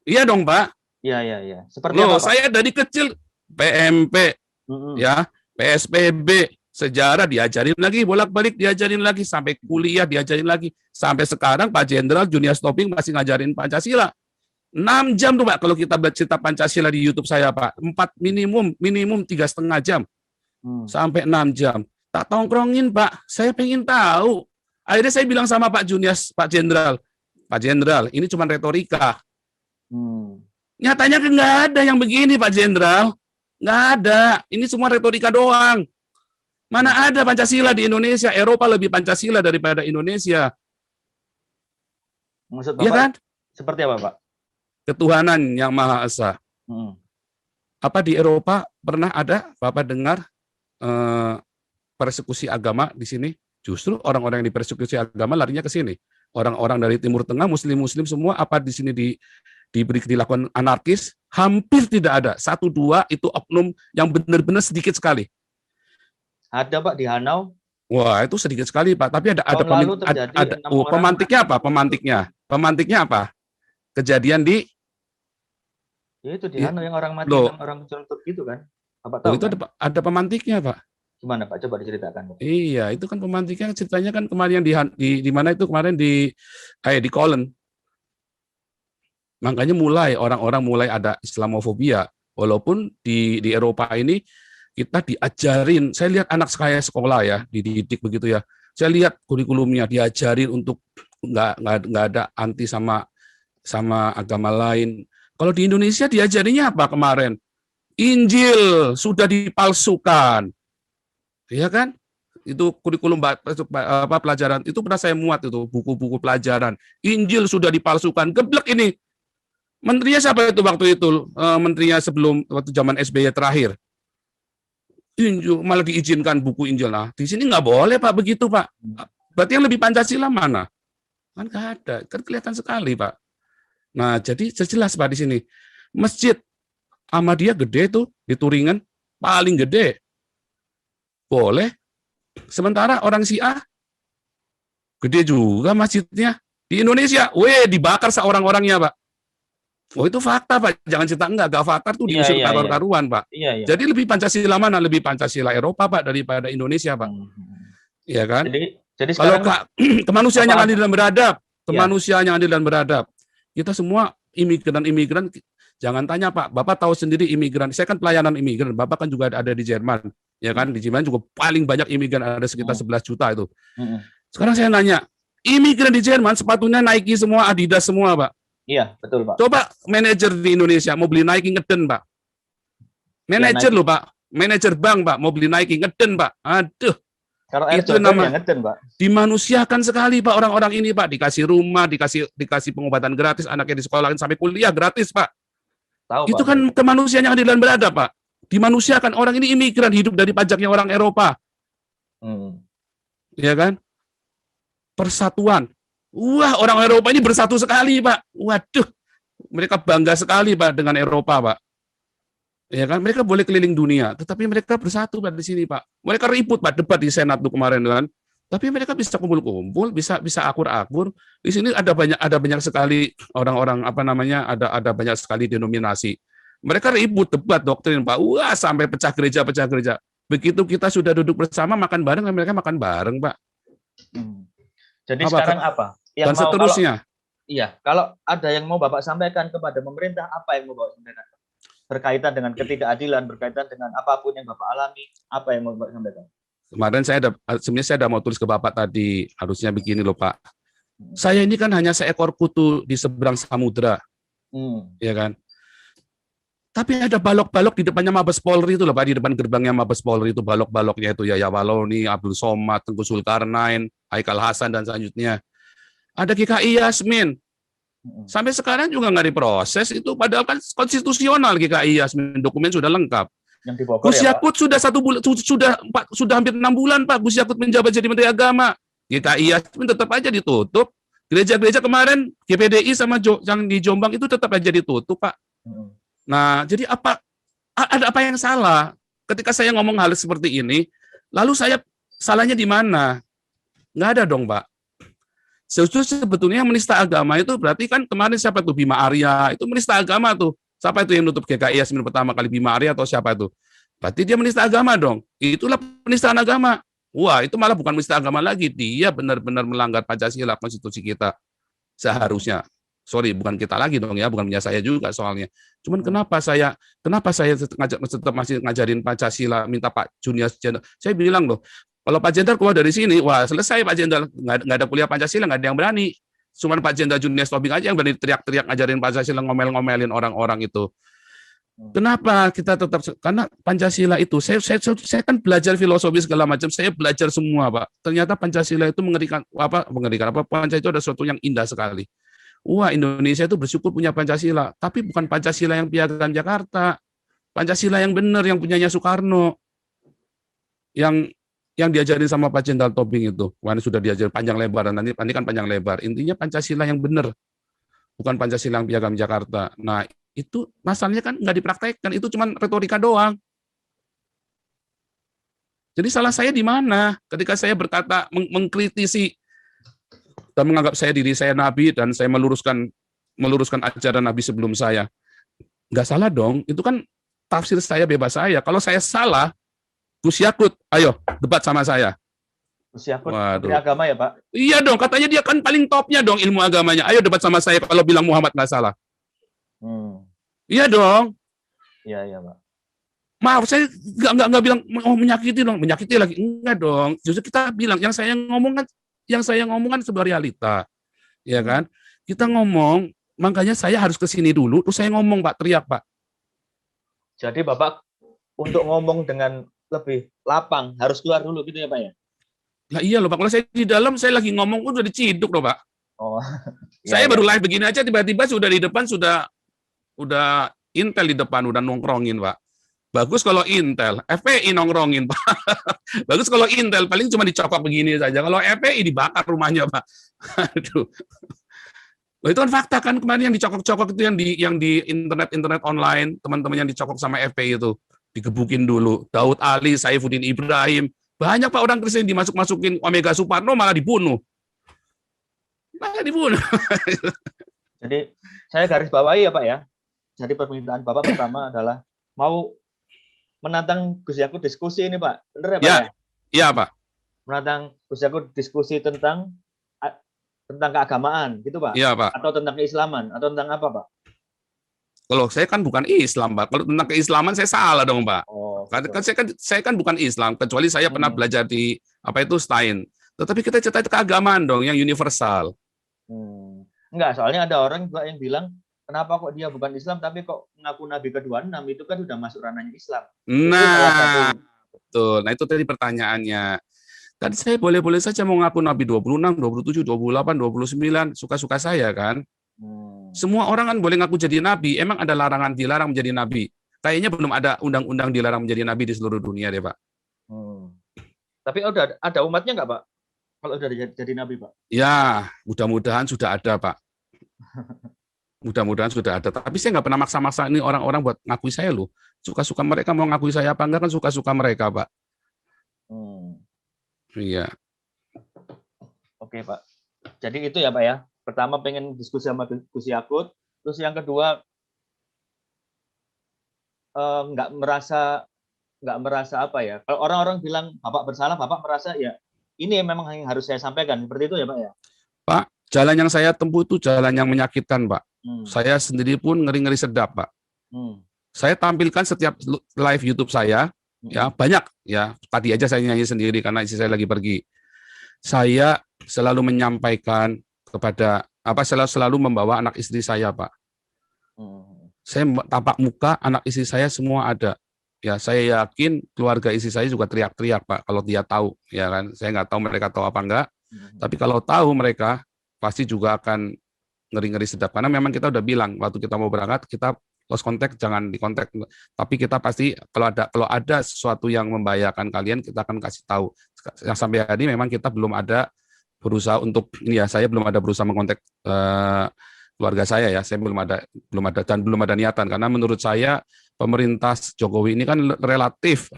Iya dong, Pak. Iya. Seperti apa, Pak? Saya dari kecil PMP, ya, PSBB, sejarah diajarin lagi, bolak-balik diajarin lagi, sampai kuliah diajarin lagi, sampai sekarang Pak Jenderal Junius Tobing masih ngajarin Pancasila. 6 jam tuh, Pak, kalau kita cerita Pancasila di YouTube saya, Pak. 4 minimum 3,5 jam. Sampai 6 jam. Tak tongkrongin, Pak. Saya pengen tahu. Akhirnya saya bilang sama Pak Junius, Pak Jenderal, ini cuma retorika. Nyatanya kan nggak ada yang begini, Pak Jenderal. Nggak ada. Ini semua retorika doang. Mana ada Pancasila di Indonesia? Eropa lebih Pancasila daripada Indonesia. Maksud Bapak, ya kan? Seperti apa, Pak? Ketuhanan yang Maha Esa. Apa di Eropa pernah ada Bapak dengar persekusi agama di sini? Justru orang-orang yang dipersekusi agama larinya ke sini. Orang-orang dari Timur Tengah, Muslim semua, apa di sini dilakukan anarkis? Hampir tidak ada. 1-2 itu oknum yang benar-benar sedikit sekali. Ada, Pak, di Hanau. Wah, itu sedikit sekali, Pak. Tapi ada pemantiknya apa? Pemantiknya apa? Kejadian di ya itu di Hanau yang orang mati, yang orang contoh gitu kan? Apa tahu? Itu kan? ada pemantiknya, Pak. Gimana, Pak? Coba diceritakan, Pak. Iya, itu kan pemantiknya ceritanya kan kemarin yang di mana itu kemarin di Kolen. Makanya orang-orang mulai ada Islamofobia. Walaupun di Eropa ini kita diajarin, saya lihat anak saya sekolah ya, dididik begitu ya, Saya lihat kurikulumnya diajarin untuk nggak ada anti sama agama lain. Kalau di Indonesia diajarinya apa kemarin? Injil sudah dipalsukan, ya kan? Itu kurikulum pelajaran itu pernah saya muat itu buku-buku pelajaran. Injil sudah dipalsukan, geblek ini. Menterinya siapa itu waktu itu? Menterinya sebelum waktu zaman SBY terakhir. Injil malah diizinkan buku Injil. Nah, di sini nggak boleh Pak begitu Pak. Berarti yang lebih Pancasila mana? Kan nggak ada, kan kelihatan sekali Pak. Nah, jadi jelas Pak di sini. Masjid Ahmadiyah gede tuh di Turingan, paling gede. Boleh. Sementara orang Syiah gede juga masjidnya. Di Indonesia, dibakar seorang-orangnya Pak. Oh itu fakta Pak, jangan cerita enggak fakta tuh diusir karuan Pak. Jadi lebih Pancasila mana? Lebih Pancasila Eropa Pak daripada Indonesia Pak. Iya kan? Jadi kalau sekarang kemanusiaan yang adil dan beradab, kemanusiaan yang adil dan beradab. Kita semua imigran, jangan tanya Pak, Bapak tahu sendiri imigran. Saya kan pelayanan imigran, Bapak kan juga ada di Jerman, ya kan? Di Jerman juga paling banyak imigran, ada sekitar 11 juta itu. Sekarang saya nanya, imigran di Jerman sepatunya Nike semua, Adidas semua Pak. Iya, betul Pak. Coba manajer di Indonesia mau beli Nike ngeden Pak. Manajer loh Pak, manajer bank Pak mau beli Nike ngeden Pak. Aduh. Kalau itu nama ngeden Pak. Dimanusiakan sekali Pak orang-orang ini Pak, dikasih rumah, dikasih pengobatan gratis, anaknya di sekolah sampai kuliah gratis Pak. Tahu, itu Pak, kan kemanusiaan yang adil dan beradab Pak. Dimanusiakan, orang ini imigran hidup dari pajaknya orang Eropa. Ya kan? Persatuan. Wah, orang Eropa ini bersatu sekali, Pak. Waduh, mereka bangga sekali, Pak, dengan Eropa, Pak. Ya kan, mereka boleh keliling dunia, tetapi mereka bersatu, Pak, di sini, Pak. Mereka ribut, Pak, debat di Senat tuh kemarin, kan. Tapi mereka bisa kumpul-kumpul, bisa akur-akur. Di sini ada banyak sekali orang-orang ada banyak sekali denominasi. Mereka ribut, debat, doktrin, Pak. Wah, sampai pecah gereja. Begitu kita sudah duduk bersama makan bareng, mereka makan bareng, Pak. Jadi sekarang apa? Dan seterusnya. Kalau ada yang mau Bapak sampaikan kepada pemerintah, apa yang mau Bapak sampaikan? Berkaitan dengan ketidakadilan, berkaitan dengan apapun yang Bapak alami, apa yang mau Bapak sampaikan? Kemarin sebenarnya saya ada mau tulis ke Bapak tadi, harusnya begini loh Pak. Saya ini kan hanya seekor kutu di seberang samudra, ya kan? Tapi ada balok-balok di depannya Mabes Polri itu loh Pak, di depan gerbangnya Mabes Polri itu balok-baloknya itu Yahya Waloni, Abdul Somad, Tengku Zulkarnain, Haikal Hasan dan selanjutnya. Ada GKI Yasmin. Sampai sekarang juga nggak diproses itu, padahal kan konstitusional GKI Yasmin, dokumen sudah lengkap. Gus Yakut sudah 1 bulan, sudah hampir 6 bulan Pak. Gus Yakut menjabat jadi Menteri Agama. GKI Yasmin tetap aja ditutup. Gereja-gereja kemarin GPDI sama yang di Jombang itu tetap aja ditutup Pak. Nah, jadi ada apa yang salah ketika saya ngomong hal seperti ini? Lalu saya salahnya di mana? Nggak ada dong, Pak. Sebetulnya yang menista agama itu berarti kan kemarin siapa tuh Bima Arya, itu menista agama tuh. Siapa itu yang nutup GKI Yasmin pertama kali, Bima Arya atau siapa itu? Berarti dia menista agama dong. Itulah penistaan agama. Wah, itu malah bukan menista agama lagi. Dia benar-benar melanggar Pancasila, konstitusi kita. Seharusnya. Sorry, bukan kita lagi dong ya, bukan punya saya juga soalnya. Cuman kenapa saya tetap masih ngajarin Pancasila, minta Pak Junior Jenderal. Saya bilang loh, kalau Pak Jenderal keluar dari sini, wah selesai Pak Jenderal, nggak ada kuliah Pancasila, nggak ada yang berani. Cuman Pak Jenderal Junior Tobing aja yang berani teriak-teriak ngajarin Pancasila, ngomel-ngomelin orang-orang itu. Kenapa kita tetap? Karena Pancasila itu, saya kan belajar filosofi segala macam, saya belajar semua Pak. Ternyata Pancasila itu mengerikan Pancasila itu ada sesuatu yang indah sekali. Wah, Indonesia itu bersyukur punya Pancasila, tapi bukan Pancasila yang piagam Jakarta. Pancasila yang benar, yang punyanya Soekarno. Yang diajarin sama Pak Jenderal Tobing itu. Wah, sudah diajarin panjang lebar, nanti kan panjang lebar. Intinya Pancasila yang benar, bukan Pancasila yang piagam Jakarta. Nah, itu masalahnya kan nggak dipraktekkan, itu cuma retorika doang. Jadi salah saya di mana? Ketika saya berkata, mengkritisi dan menganggap diri saya nabi dan saya meluruskan ajaran nabi sebelum saya. Nggak salah dong, itu kan tafsir saya, bebas saya. Kalau saya salah, Gus Yakut, ayo debat sama saya. Gus Yakut, Menteri Agama ya Pak? Iya dong, katanya dia kan paling topnya dong ilmu agamanya. Ayo debat sama saya kalau bilang Muhammad nggak salah. Iya dong. Iya Pak. Maaf, saya nggak bilang menyakiti dong, menyakiti lagi enggak dong. Justru kita bilang yang saya ngomong kan sebuah realita, ya kan? Kita ngomong, makanya saya harus ke sini dulu, terus saya ngomong Pak, teriak Pak. Jadi Bapak untuk ngomong dengan lebih lapang harus keluar dulu gitu ya Pak ya? Lah iya loh Pak, kalau saya di dalam saya lagi ngomong udah diciduk loh Pak. Oh, Saya baru live begini aja tiba-tiba sudah di depan udah Intel di depan udah nongkrongin Pak. Bagus kalau Intel, FPI nongkrongin Pak. Bagus kalau Intel paling cuma dicokok begini saja. Kalau FPI dibakar rumahnya Pak. Aduh. Loh, itu kan fakta kan kemarin yang dicokok-cokok itu yang di internet online, teman-teman yang dicokok sama FPI itu digebukin dulu. Daud Ali, Saifuddin Ibrahim, banyak Pak orang Kristen dimasuk-masukin Omega Suparno malah dibunuh. Jadi saya garis bawahi ya Pak ya. Jadi permintaan Bapak pertama adalah mau menantang Gus Yakut diskusi ini Pak. Benar ya Pak? Ya, iya Pak. Menantang Gus Yakut diskusi tentang keagamaan gitu Pak? Iya Pak. Atau tentang keislaman atau tentang apa Pak? Kalau saya kan bukan Islam Pak. Kalau tentang keislaman saya salah dong Pak. Oh, Kan saya kan bukan Islam, kecuali saya pernah belajar di apa itu Stein. Tetapi kita cerita keagamaan dong yang universal. Enggak, soalnya ada orang juga yang bilang kenapa kok dia bukan Islam tapi kok ngaku Nabi ke-26 itu kan sudah masuk ranahnya Islam. Nah, betul. Nah itu tadi pertanyaannya. Tadi saya boleh-boleh saja mau ngaku Nabi 26, 27, 28, 29, suka-suka saya kan. Semua orang kan boleh ngaku jadi Nabi. Emang ada larangan dilarang menjadi Nabi? Kayaknya belum ada undang-undang dilarang menjadi Nabi di seluruh dunia deh Pak. Tapi udah ada umatnya nggak Pak? Kalau udah jadi Nabi Pak? Ya, mudah-mudahan sudah ada Pak. Mudah-mudahan sudah ada. Tapi saya nggak pernah maksa-maksa ini orang-orang buat ngakui saya loh. Suka-suka mereka mau ngakui saya apa enggak kan suka-suka mereka Pak. Iya. Oke Pak. Jadi itu ya Pak ya. Pertama pengen diskusi sama Gus Yakut. Terus yang kedua nggak merasa apa ya. Kalau orang-orang bilang Bapak bersalah, Bapak merasa ya ini memang yang harus saya sampaikan. Seperti itu ya Pak ya. Pak, jalan yang saya tempuh itu jalan yang menyakitkan Pak. Saya sendiri pun ngeri-ngeri sedap Pak. Saya tampilkan setiap live YouTube saya, ya banyak ya. Tadi aja saya nyanyi sendiri karena istri saya lagi pergi. Saya selalu menyampaikan kepada selalu membawa anak istri saya Pak. Saya tampak muka anak istri saya semua ada. Ya saya yakin keluarga istri saya juga teriak-teriak Pak kalau dia tahu, ya kan. Saya nggak tahu mereka tahu apa enggak. Tapi kalau tahu mereka pasti juga akan ngeri-ngeri sedap karena memang kita udah bilang waktu kita mau berangkat kita lost contact jangan di kontak, tapi kita pasti kalau ada sesuatu yang membahayakan kalian kita akan kasih tahu. Yang sampai hari memang kita belum ada berusaha untuk ini ya, saya belum ada berusaha mengontak keluarga saya ya, saya belum ada dan belum ada niatan karena menurut saya pemerintah Jokowi ini kan relatif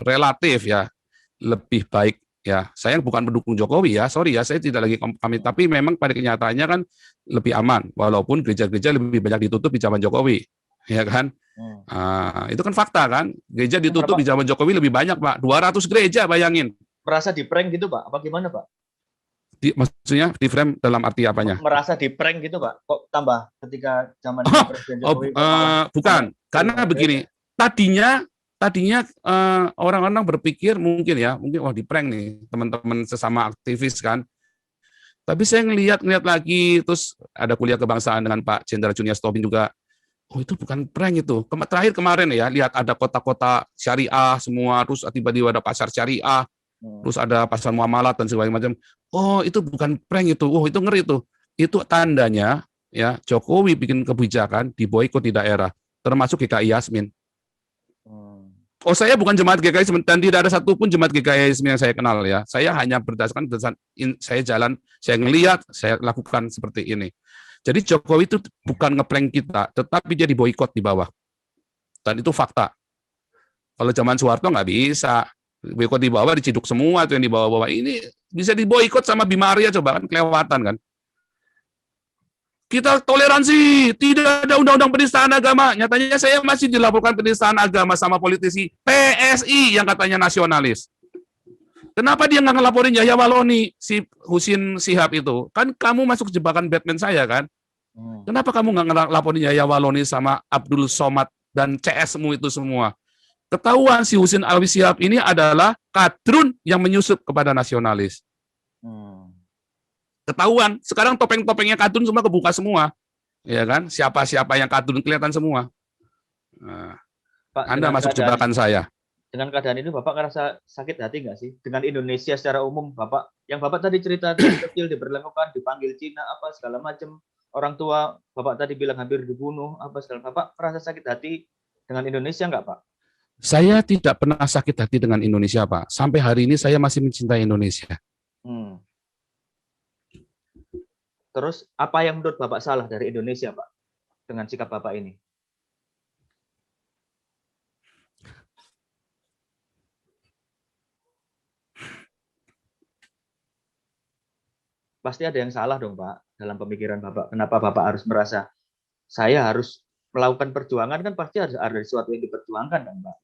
ya lebih baik ya. Saya bukan pendukung Jokowi ya, sorry ya, saya tidak lagi kami, tapi memang pada kenyataannya kan lebih aman walaupun gereja-gereja lebih banyak ditutup di zaman Jokowi, ya kan? Itu kan fakta kan, gereja ditutup di zaman Jokowi lebih banyak Pak, 200 gereja bayangin. Merasa di prank gitu Pak? Apa gimana Pak? Maksudnya di frame dalam arti apanya? Merasa di prank gitu Pak? Kok tambah ketika zaman Presiden Jokowi? Bukan, karena begini. Tadinya orang-orang berpikir mungkin wah di prank nih teman-teman sesama aktivis kan. Tapi saya ngelihat lagi terus ada kuliah kebangsaan dengan Pak Jenderal Junior Tobing juga. Oh itu bukan prank itu. Terakhir kemarin ya lihat ada kota-kota syariah semua, terus tiba-tiba ada pasar syariah, terus ada pasar muamalat dan segala macam. Oh itu bukan prank itu. Oh itu ngeri itu. Itu tandanya ya Jokowi bikin kebijakan di boikot di daerah, termasuk GKI Yasmin. Oh saya bukan jemaat GKI Yasmin dan tidak ada satupun jemaat GKI Yasmin yang saya kenal ya. Saya hanya berdasarkan saya jalan, saya ngelihat, saya lakukan seperti ini. Jadi Jokowi itu bukan ngeprank kita, tetapi dia diboikot di bawah. Dan itu fakta. Kalau zaman Soeharto nggak bisa. Boikot di bawah diciduk semua tuh yang di bawah-bawah. Ini bisa diboikot sama Bima Arya coba kan kelewatan kan. Kita toleransi, tidak ada undang-undang penistaan agama. Nyatanya saya masih dilaporkan penistaan agama sama politisi PSI yang katanya nasionalis. Kenapa dia nggak ngelaporin Yahya Waloni, si Husin Shihab itu? Kan kamu masuk jebakan Batman saya kan? Kenapa kamu nggak ngelaporin Yahya Waloni sama Abdul Somad dan CS-mu itu semua? Ketahuan si Husin Alwi Shihab ini adalah kadrun yang menyusup kepada nasionalis. Ketahuan. Sekarang topeng-topengnya kadrun semua kebuka semua. Ya kan? Siapa-siapa yang kadrun kelihatan semua. Nah, Pak, Anda masuk jebakan saya. Dengan keadaan ini Bapak ngerasa sakit hati nggak sih? Dengan Indonesia secara umum, yang Bapak tadi cerita dari kecil diperlakukan, dipanggil Cina, apa segala macam. Orang tua Bapak tadi bilang hampir dibunuh, apa segala. Bapak merasa sakit hati dengan Indonesia nggak, Pak? Saya tidak pernah sakit hati dengan Indonesia, Pak. Sampai hari ini saya masih mencintai Indonesia. Terus apa yang menurut Bapak salah dari Indonesia, Pak? Dengan sikap Bapak ini? Pasti ada yang salah dong, Pak, dalam pemikiran Bapak. Kenapa Bapak harus merasa saya harus melakukan perjuangan, kan pasti harus ada sesuatu yang diperjuangkan kan, Pak.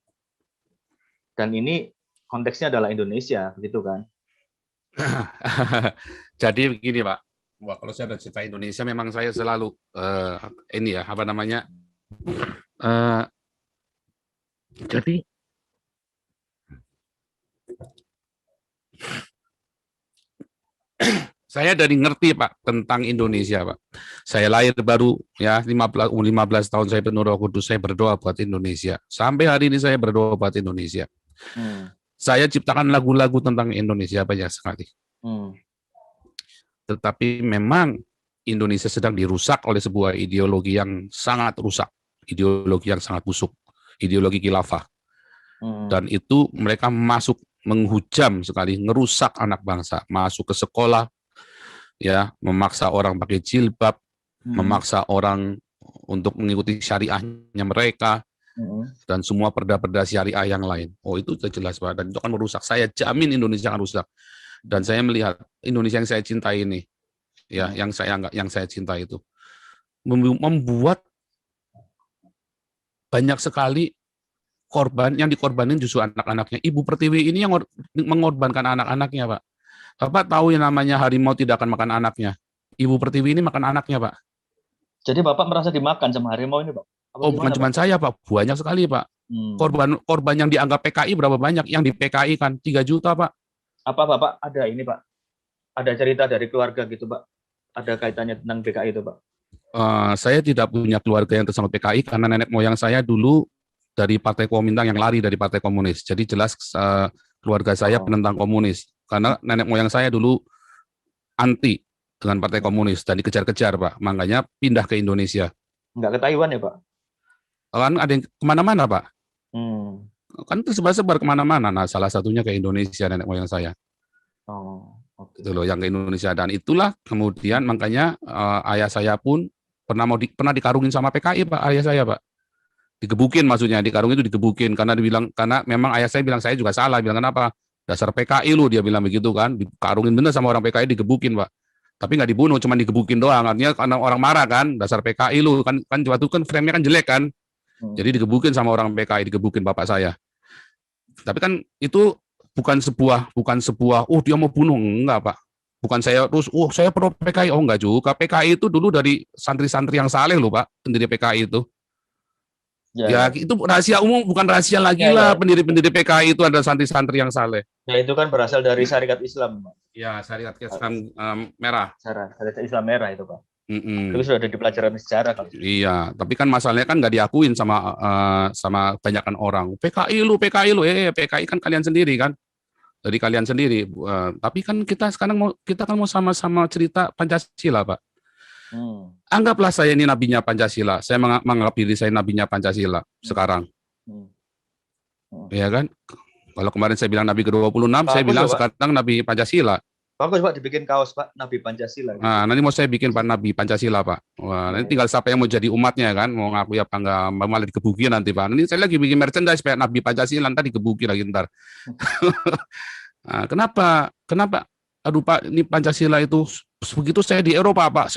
Dan ini konteksnya adalah Indonesia, begitu kan? Jadi begini, Pak. Wah, kalau saya ada cerita Indonesia, memang saya selalu ini ya, apa namanya? Jadi saya dari ngerti, Pak, tentang Indonesia, Pak. Saya lahir baru ya 15 tahun saya penuh Roh Kudus, saya berdoa buat Indonesia. Sampai hari ini saya berdoa buat Indonesia. Saya ciptakan lagu-lagu tentang Indonesia banyak sekali. Tetapi memang Indonesia sedang dirusak oleh sebuah ideologi yang sangat rusak, ideologi yang sangat busuk, ideologi khilafah. Dan itu mereka masuk menghujam sekali, ngerusak anak bangsa, masuk ke sekolah, ya, memaksa orang pakai jilbab, memaksa orang untuk mengikuti syariahnya mereka, dan semua perda-perda syariah yang lain. Oh, itu sudah jelas, Pak, dan itu akan merusak. Saya jamin Indonesia akan rusak. Dan saya melihat Indonesia yang saya cintai ini, ya, yang saya cintai itu membuat banyak sekali korban, yang dikorbanin justru anak-anaknya. Ibu Pertiwi ini yang mengorbankan anak-anaknya, Pak. Bapak tahu yang namanya harimau tidak akan makan anaknya. Ibu Pertiwi ini makan anaknya, Pak. Jadi Bapak merasa dimakan sama harimau ini, Pak? Oh, bukan cuma saya, Pak. Banyak sekali, Pak. Korban yang dianggap PKI berapa banyak? Yang di PKI kan 3 juta, Pak. Apa Bapak ada ini, Pak? Ada cerita dari keluarga gitu, Pak? Ada kaitannya tentang PKI itu, Pak? Saya tidak punya keluarga yang tersangkut PKI karena nenek moyang saya dulu dari Partai Kuomintang, yang lari dari Partai Komunis. Jadi jelas keluarga saya penentang komunis. Karena nenek moyang saya dulu anti dengan Partai Komunis dan dikejar-kejar, Pak. Makanya pindah ke Indonesia. Nggak ke Taiwan ya, Pak? Kan ada yang kemana-mana, Pak. Kan tersebar-sebar kemana-mana. Nah, salah satunya ke Indonesia nenek moyang saya. Itu loh, yang ke Indonesia. Dan itulah kemudian makanya ayah saya pun pernah dikarungin sama PKI, Pak, ayah saya, Pak. Digebukin, maksudnya dikarungin itu digebukin karena memang ayah saya bilang saya juga salah, bilang kenapa? Dasar PKI lu, dia bilang begitu kan. Dikarungin bener sama orang PKI, digebukin, Pak. Tapi nggak dibunuh, cuma digebukin doang. Artinya karena orang marah kan, dasar PKI lu, kan waktu itu kan frame-nya kan jelek kan. Jadi digebukin sama orang PKI, digebukin bapak saya. Tapi kan itu bukan sebuah oh dia mau bunuh, enggak, Pak. Bukan saya terus saya pro PKI, oh enggak juga. PKI itu dulu dari santri-santri yang saleh loh, Pak, pendiri PKI itu. Ya, itu rahasia umum, bukan rahasia lagi lah. Pendiri-pendiri PKI itu ada santri-santri yang saleh. Ya, itu kan berasal dari syarikat Islam, Pak. Ya, syarikat Islam merah. Syarikat Islam merah itu, Pak. Itu sudah ada di pelajaran sejarah. Kalau iya, tapi kan masalahnya kan nggak diakuin sama banyakan orang. PKI lu, PKI kan kalian sendiri kan. Dari kalian sendiri. Tapi kan kita mau sama-sama cerita Pancasila, Pak. Anggaplah saya ini nabinya Pancasila. Saya menganggap diri saya nabinya Pancasila sekarang. Ya kan? Kalau kemarin saya bilang Nabi ke-26, saya bilang sekarang Nabi Pancasila. Bagus, Pak, dibikin kaos, Pak, Nabi Pancasila. Nah, nanti mau saya bikin Pak Nabi Pancasila, Pak. Wah, nanti tinggal siapa yang mau jadi umatnya kan, mau ngaku apa enggak, malah dikebukin nanti, Pak. Nanti saya lagi bikin merchandise Pak Nabi Pancasila, nanti dikebukin lagi ntar. Nah, kenapa? Aduh, Pak, ini Pancasila itu begitu saya di Eropa, Pak.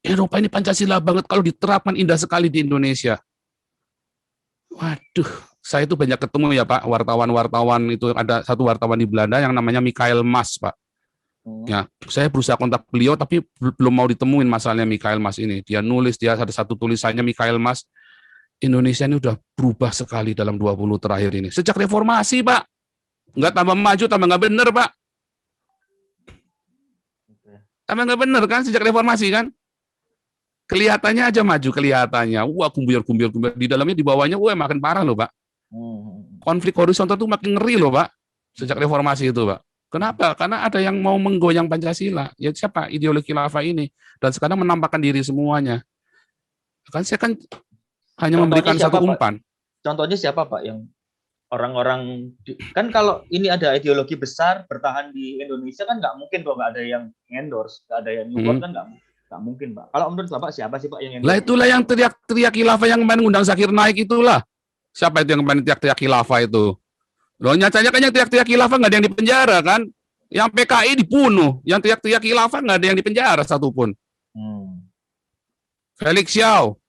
Eropa ini Pancasila banget, kalau diterapkan indah sekali di Indonesia. Waduh, saya itu banyak ketemu ya, Pak, wartawan-wartawan itu. Ada satu wartawan di Belanda yang namanya Michael Mas, Pak. Ya, saya berusaha kontak beliau tapi belum mau ditemuin masalahnya Michael Mas ini. Dia nulis, dia ada satu tulisannya Michael Mas, Indonesia ini udah berubah sekali dalam 20 terakhir ini. Sejak reformasi, Pak. Nggak tambah maju, tambah nggak bener, Pak. Tambah nggak bener kan, sejak reformasi kan. Kelihatannya aja maju, kelihatannya. Wah, kumbir. Di dalamnya, di bawahnya, wah makin parah loh, Pak. Konflik horizontal itu makin ngeri loh, Pak. Sejak reformasi itu, Pak. Kenapa? Karena ada yang mau menggoyang Pancasila. Ya siapa? Ideologi khilafah ini. Dan sekarang menampakkan diri semuanya. Kan saya kan hanya memberikan satu umpan. Contohnya siapa, Pak, yang orang-orang kan kalau ini ada ideologi besar bertahan di Indonesia kan nggak mungkin kok nggak ada yang endorse, nggak ada yang support kan nggak mungkin, Pak. Kalau menurut Bapak siapa sih, Pak, yang endorse? Lah itulah yang teriak-teriak khilafah yang kemarin ngundang Zakir Naik itulah. Siapa itu yang kemarin teriak-teriak khilafah itu? Loh nyatanya kan yang teriak-teriak khilafah nggak ada yang dipenjara kan? Yang PKI dibunuh, yang teriak-teriak khilafah nggak ada yang dipenjara satupun. Felix Xiao,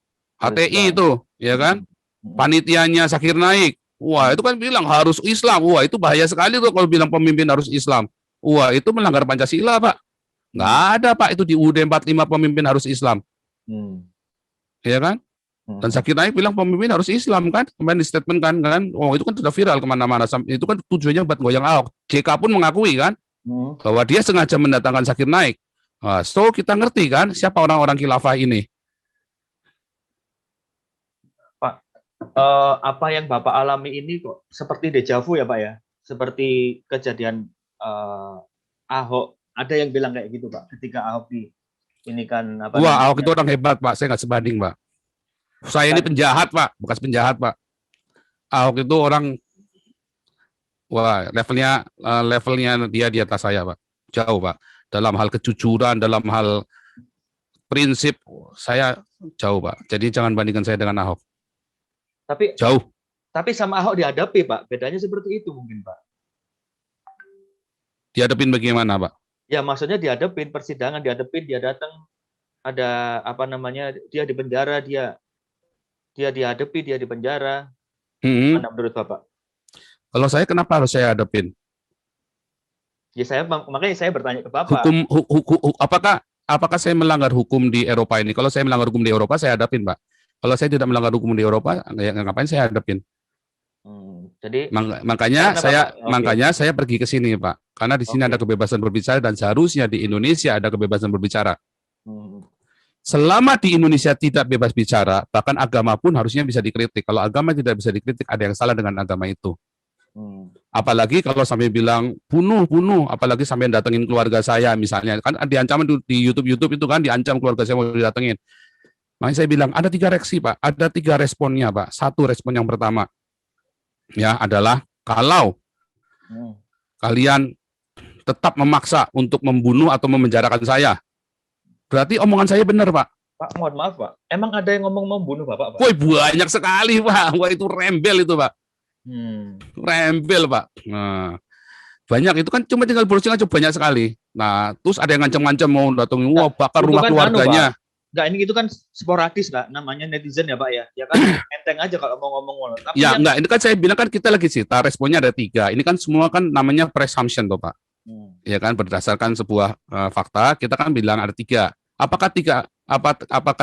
HTI itu, ya kan? Panitianya Zakir Naik. Wah, itu kan bilang harus Islam. Wah, itu bahaya sekali tuh kalau bilang pemimpin harus Islam. Wah, itu melanggar Pancasila, Pak. Nggak ada, Pak. Itu di UUD 45 pemimpin harus Islam. Ya kan? Dan Zakir Naik bilang pemimpin harus Islam kan? Kemarin di statement kan? Oh, itu kan sudah viral kemana-mana. Itu kan tujuannya buat goyang Ahok. JK pun mengakui kan? Bahwa dia sengaja mendatangkan Zakir Naik. Nah, so, kita ngerti kan siapa orang-orang khilafah ini. Apa yang Bapak alami ini kok seperti dejavu ya, Pak ya? Seperti kejadian Ahok. Ada yang bilang kayak gitu, Pak, ketika Ahok ini kan apa? Wah, Ahok itu orang hebat, Pak. Saya nggak sebanding, Pak. Saya ini penjahat, Pak. Bekas penjahat, Pak. Ahok itu orang, wah, levelnya dia di atas saya, Pak. Jauh, Pak. Dalam hal kejujuran, dalam hal prinsip, saya jauh, Pak. Jadi jangan bandingkan saya dengan Ahok. Tapi jauh. Tapi sama Ahok dihadapi, Pak. Bedanya seperti itu mungkin, Pak. Dihadapin bagaimana, Pak? Ya, maksudnya dihadapin persidangan, dihadapin, dia datang, ada apa namanya, dia di penjara, dia dihadapi, dia di penjara. Mana menurut Bapak? Kalau saya kenapa harus saya hadapin? Ya makanya saya bertanya ke Bapak. Apakah saya melanggar hukum di Eropa ini? Kalau saya melanggar hukum di Eropa, saya hadapin, Pak. Kalau saya tidak melanggar hukum di Eropa, ngapain saya hadapin? Jadi makanya saya pergi ke sini, Pak. Karena di sini ada kebebasan berbicara dan seharusnya di Indonesia ada kebebasan berbicara. Selama di Indonesia tidak bebas bicara, bahkan agama pun harusnya bisa dikritik. Kalau agama tidak bisa dikritik, ada yang salah dengan agama itu. Apalagi kalau sampai bilang bunuh, apalagi sampai datengin keluarga saya misalnya, kan diancam di YouTube itu kan diancam keluarga saya mau didatengin. Makanya saya bilang ada 3 reaksi, Pak, ada 3 responnya, Pak. Satu respon yang pertama, ya adalah kalau kalian tetap memaksa untuk membunuh atau memenjarakan saya, berarti omongan saya benar, Pak. Pak, mohon maaf, Pak. Emang ada yang ngomong membunuh Bapak, Pak? Woi, banyak sekali, Pak. Wah, itu rembel itu, Pak. Rembel, Pak. Nah, banyak itu kan cuma tinggal browsing aja banyak sekali. Nah, terus ada yang ngancam-ngancam mau datangin, wah bakar rumah keluarganya. Enggak, ini itu kan sporadis, Pak. Namanya netizen ya, Pak ya. Ya kan enteng aja kalau mau ngomong. Tapi ya enggak, ini kan saya bilang kan kita lagi cerita, responnya ada 3. Ini kan semua kan namanya presumption toh, Pak. Ya kan berdasarkan sebuah fakta, kita kan bilang ada 3. Apakah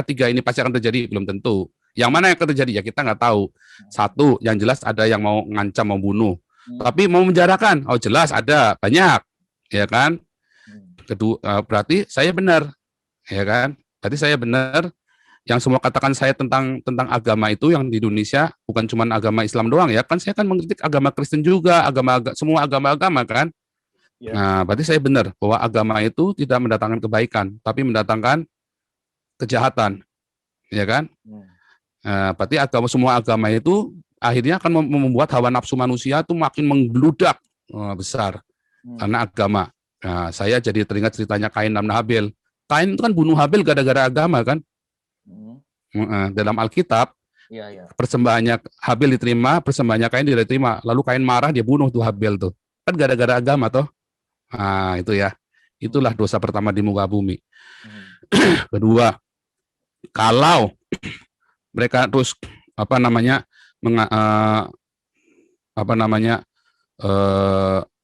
3 ini pasti akan terjadi? Belum tentu. Yang mana yang akan terjadi ya kita nggak tahu. Satu, yang jelas ada yang mau ngancam, mau bunuh. Tapi mau menjarakan, oh jelas ada, banyak. Ya kan? Kedua, berarti saya benar. Ya kan? Berarti saya benar. Yang semua katakan saya tentang agama itu yang di Indonesia bukan cuma agama Islam doang ya. Kan saya kan mengkritik agama Kristen juga, semua agama-agama kan. Ya. Nah, berarti saya benar bahwa agama itu tidak mendatangkan kebaikan, tapi mendatangkan kejahatan. Ya kan? Nah, berarti semua agama itu akhirnya akan membuat hawa nafsu manusia itu makin menggeludak besar karena agama. Nah, saya jadi teringat ceritanya Kain dan Habil. Kain itu kan bunuh Habil gara-gara agama kan. Dalam Alkitab, persembahannya Habil diterima, persembahannya Kain tidak diterima. Lalu Kain marah, dia bunuh tuh Habil tuh. Kan gara-gara agama toh. Nah, itu ya. Itulah dosa pertama di muka bumi. Kedua, kalau mereka terus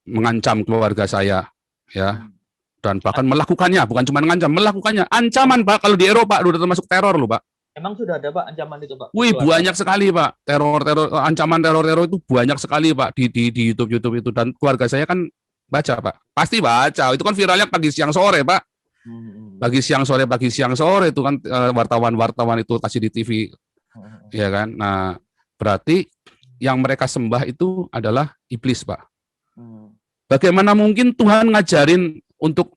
mengancam keluarga saya, ya. Dan bahkan melakukannya, bukan cuma mengancam, melakukannya. Ancaman, Pak, kalau di Eropa udah termasuk teror loh, Pak. Emang sudah ada Pak ancaman itu Pak? Wih, Keluarga, banyak Pak? sekali Pak. Ancaman teror itu banyak sekali Pak di YouTube itu, dan keluarga saya kan baca Pak. Pasti baca. Itu kan viralnya pagi siang sore Pak. Hmm. Pagi siang sore itu kan wartawan-wartawan itu kasih di TV, ya kan. Nah, berarti yang mereka sembah itu adalah iblis Pak. Bagaimana mungkin Tuhan ngajarin untuk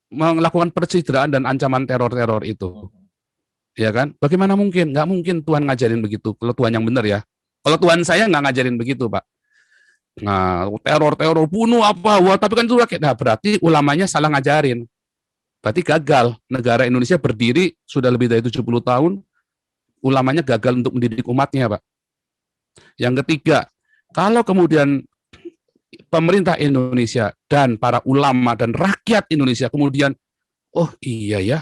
melakukan pencitraan dan ancaman teror-teror itu? Ya kan? Bagaimana mungkin? Nggak mungkin Tuhan ngajarin begitu. Kalau Tuhan yang benar ya. Kalau Tuhan saya nggak ngajarin begitu, Pak. Nah, teror-teror, bunuh apa, wah, tapi kan itu rakyat. Nah, berarti ulamanya salah ngajarin. Berarti gagal. Negara Indonesia berdiri sudah lebih dari 70 tahun, ulamanya gagal untuk mendidik umatnya, Pak. Yang ketiga, kalau kemudian pemerintah Indonesia dan para ulama dan rakyat Indonesia kemudian, oh iya ya,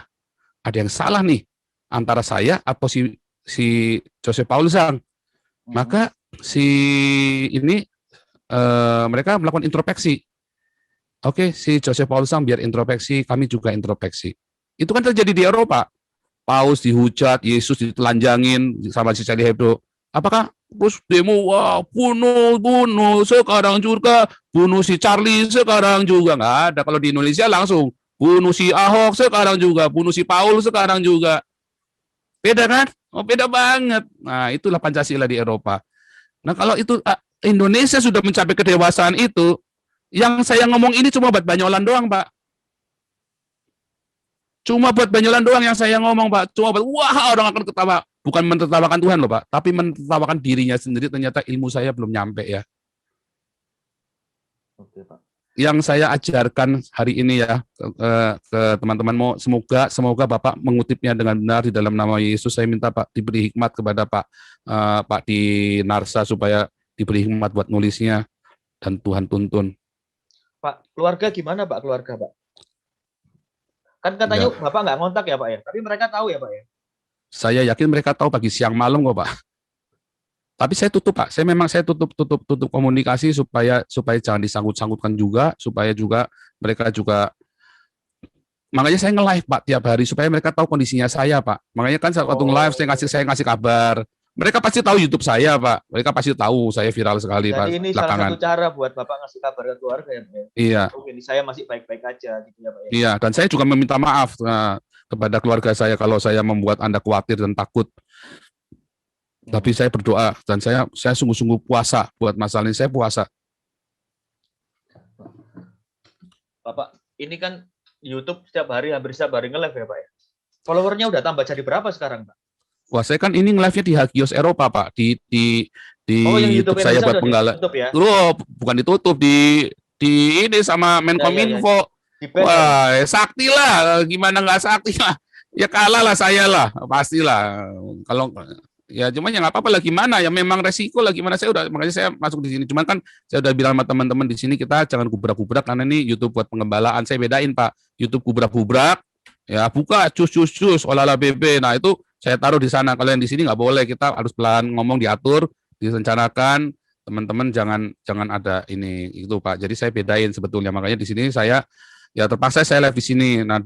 ada yang salah nih antara saya atau si Joseph Paul Sang, maka si ini mereka melakukan introspeksi. Oke, si Joseph Paul Sang biar introspeksi, kami juga introspeksi. Itu kan terjadi di Eropa. Paus dihujat, Yesus ditelanjangin sama si Charlie Hebdo. Apakah terus demo, wah, bunuh, sekarang juga, bunuh si Charlie, sekarang juga. Nggak ada. Kalau di Indonesia langsung, bunuh si Ahok, sekarang juga, bunuh si Paul, sekarang juga. Beda kan? Oh, beda banget. Nah, itulah Pancasila di Eropa. Nah, kalau itu Indonesia sudah mencapai kedewasaan itu, yang saya ngomong ini cuma buat Banyolan doang, Pak. Cuma buat Banyolan doang yang saya ngomong, Pak. Cuma buat, wah, orang akan ketawa. Bukan mentertawakan Tuhan loh, Pak. Tapi mentertawakan dirinya sendiri, ternyata ilmu saya belum nyampe ya. Oke, Pak. Yang saya ajarkan hari ini ya ke teman-teman, semoga Bapak mengutipnya dengan benar di dalam nama Yesus. Saya minta Pak diberi hikmat kepada Pak di Narsa supaya diberi hikmat buat nulisnya dan Tuhan tuntun. Pak, keluarga gimana Pak? Keluarga Pak? Kan katanya Ya. Bapak nggak ngontak ya Pak ya? Tapi mereka tahu ya Pak ya? Saya yakin mereka tahu pagi siang malam kok Pak. Tapi saya tutup Pak. Saya tutup komunikasi supaya jangan disangkut-sangkutkan juga, supaya juga mereka juga. Makanya saya nge-live Pak tiap hari supaya mereka tahu kondisinya saya Pak. Makanya kan saat waktu nge-live saya ngasih kabar. Mereka pasti tahu YouTube saya Pak. Mereka pasti tahu saya viral sekali Pak. Jadi ini Belakangan. salah satu cara buat Bapak ngasih kabar ke keluarga ya Pak ya? Iya. Oh, ini saya masih baik-baik aja gitu ya Pak ya? Iya, dan saya juga meminta maaf kepada keluarga saya kalau saya membuat Anda khawatir dan takut. Tapi saya berdoa dan saya sungguh-sungguh puasa buat masalah ini. Saya puasa. Bapak, ini kan YouTube hampir setiap hari nge-live ya Pak ya? Followernya udah tambah jadi berapa sekarang Pak? Wah, saya kan ini nge-live-nya di Hagios Eropa, Pak. Di yang YouTube saya buat penggala. Ya? Loh, bukan ditutup di ini sama Menkominfo. Wah, sakti lah. Gimana nggak sakti lah? Ya kalah lah saya lah, pastilah. Kalau ya cuma ya nggak apa-apa lah, gimana ya, memang resiko lah, gimana, makanya saya masuk di sini. Cuman kan saya udah bilang sama teman-teman di sini, kita jangan gubrak-gubrak karena ini YouTube buat pengembalaan. Saya bedain Pak, YouTube gubrak-gubrak ya buka cus olala BB. Nah itu saya taruh di sana. Kalau yang di sini nggak boleh, kita harus pelan ngomong, diatur, direncanakan. Teman-teman jangan ada ini itu Pak. Jadi saya bedain sebetulnya. Makanya di sini saya ya terpaksa saya live di sini. Nah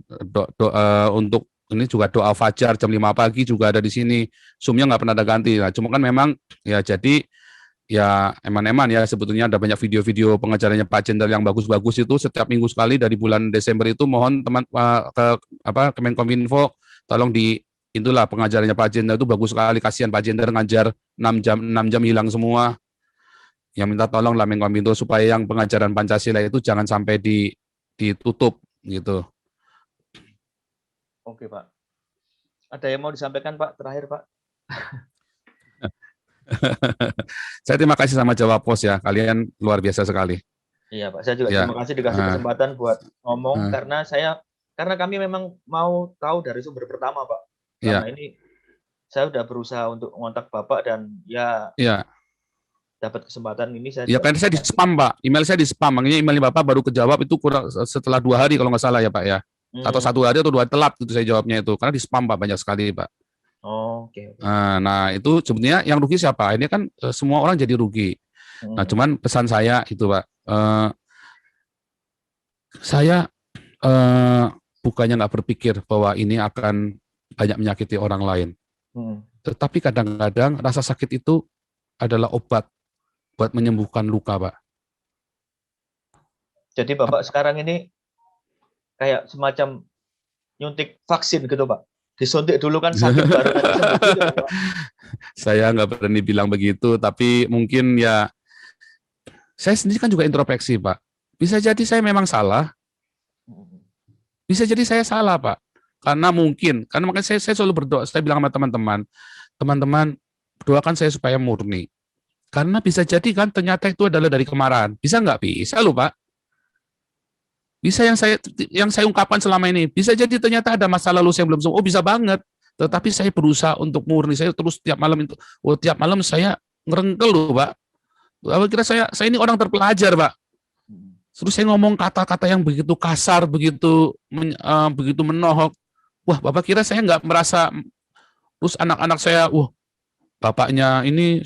untuk ini juga doa fajar jam 5 pagi juga ada di sini. Zoom-nya nggak pernah ada ganti. Nah, cuma kan memang ya jadi ya eman-eman ya, sebetulnya ada banyak video-video pengajarannya Pak Jenderal yang bagus-bagus itu setiap minggu sekali dari bulan Desember itu. Mohon teman Kemenkominfo tolong itulah pengajarannya Pak Jenderal itu bagus sekali. Kasihan Pak Jenderal ngajar 6 jam hilang semua. Yang minta tolong lah Menkominfo supaya yang pengajaran Pancasila itu jangan sampai ditutup gitu. Oke Pak. Ada yang mau disampaikan Pak terakhir Pak? Saya terima kasih sama Jawab Pos ya, kalian luar biasa sekali. Iya Pak, saya juga terima kasih dikasih kesempatan buat ngomong karena kami memang mau tahu dari sumber pertama Pak. Karena ini saya udah berusaha untuk ngontak Bapak dan ya dapat kesempatan ini saya. Ya karena saya di spam Pak, email saya di spam, makanya email Bapak baru kejawab itu kurang setelah 2 hari kalau nggak salah ya Pak ya. Atau 1 hari atau 2 hari telat itu saya jawabnya itu, karena di spam Pak banyak sekali Pak. Oke. Nah itu sebenarnya yang rugi siapa? Ini kan semua orang jadi rugi. Nah cuman pesan saya itu Pak, saya bukannya nggak berpikir bahwa ini akan banyak menyakiti orang lain. Tetapi kadang-kadang rasa sakit itu adalah obat buat menyembuhkan luka, Pak. Jadi Bapak sekarang ini kayak semacam nyuntik vaksin gitu Pak. Disuntik dulu kan sakit baru nanti sembuh gitu ya, Pak. Saya nggak berani bilang begitu, tapi mungkin ya saya sendiri kan juga introspeksi, Pak. Bisa jadi saya memang salah, bisa jadi saya salah, Pak. Karena makanya saya selalu berdoa, saya bilang sama teman-teman, teman-teman doakan saya supaya murni. Karena bisa jadi kan ternyata itu adalah dari kemarahan. Bisa nggak? Bisa loh, Pak. Bisa yang saya ungkapkan selama ini. Bisa jadi ternyata ada masa lalu saya belum sembuh. Oh, bisa banget. Tetapi saya berusaha untuk murni. Saya terus tiap malam saya ngerengkel loh, Pak. Kira saya ini orang terpelajar, Pak. Terus saya ngomong kata-kata yang begitu kasar, begitu menohok. Wah, Bapak kira saya nggak merasa. Terus anak-anak saya, wah, bapaknya ini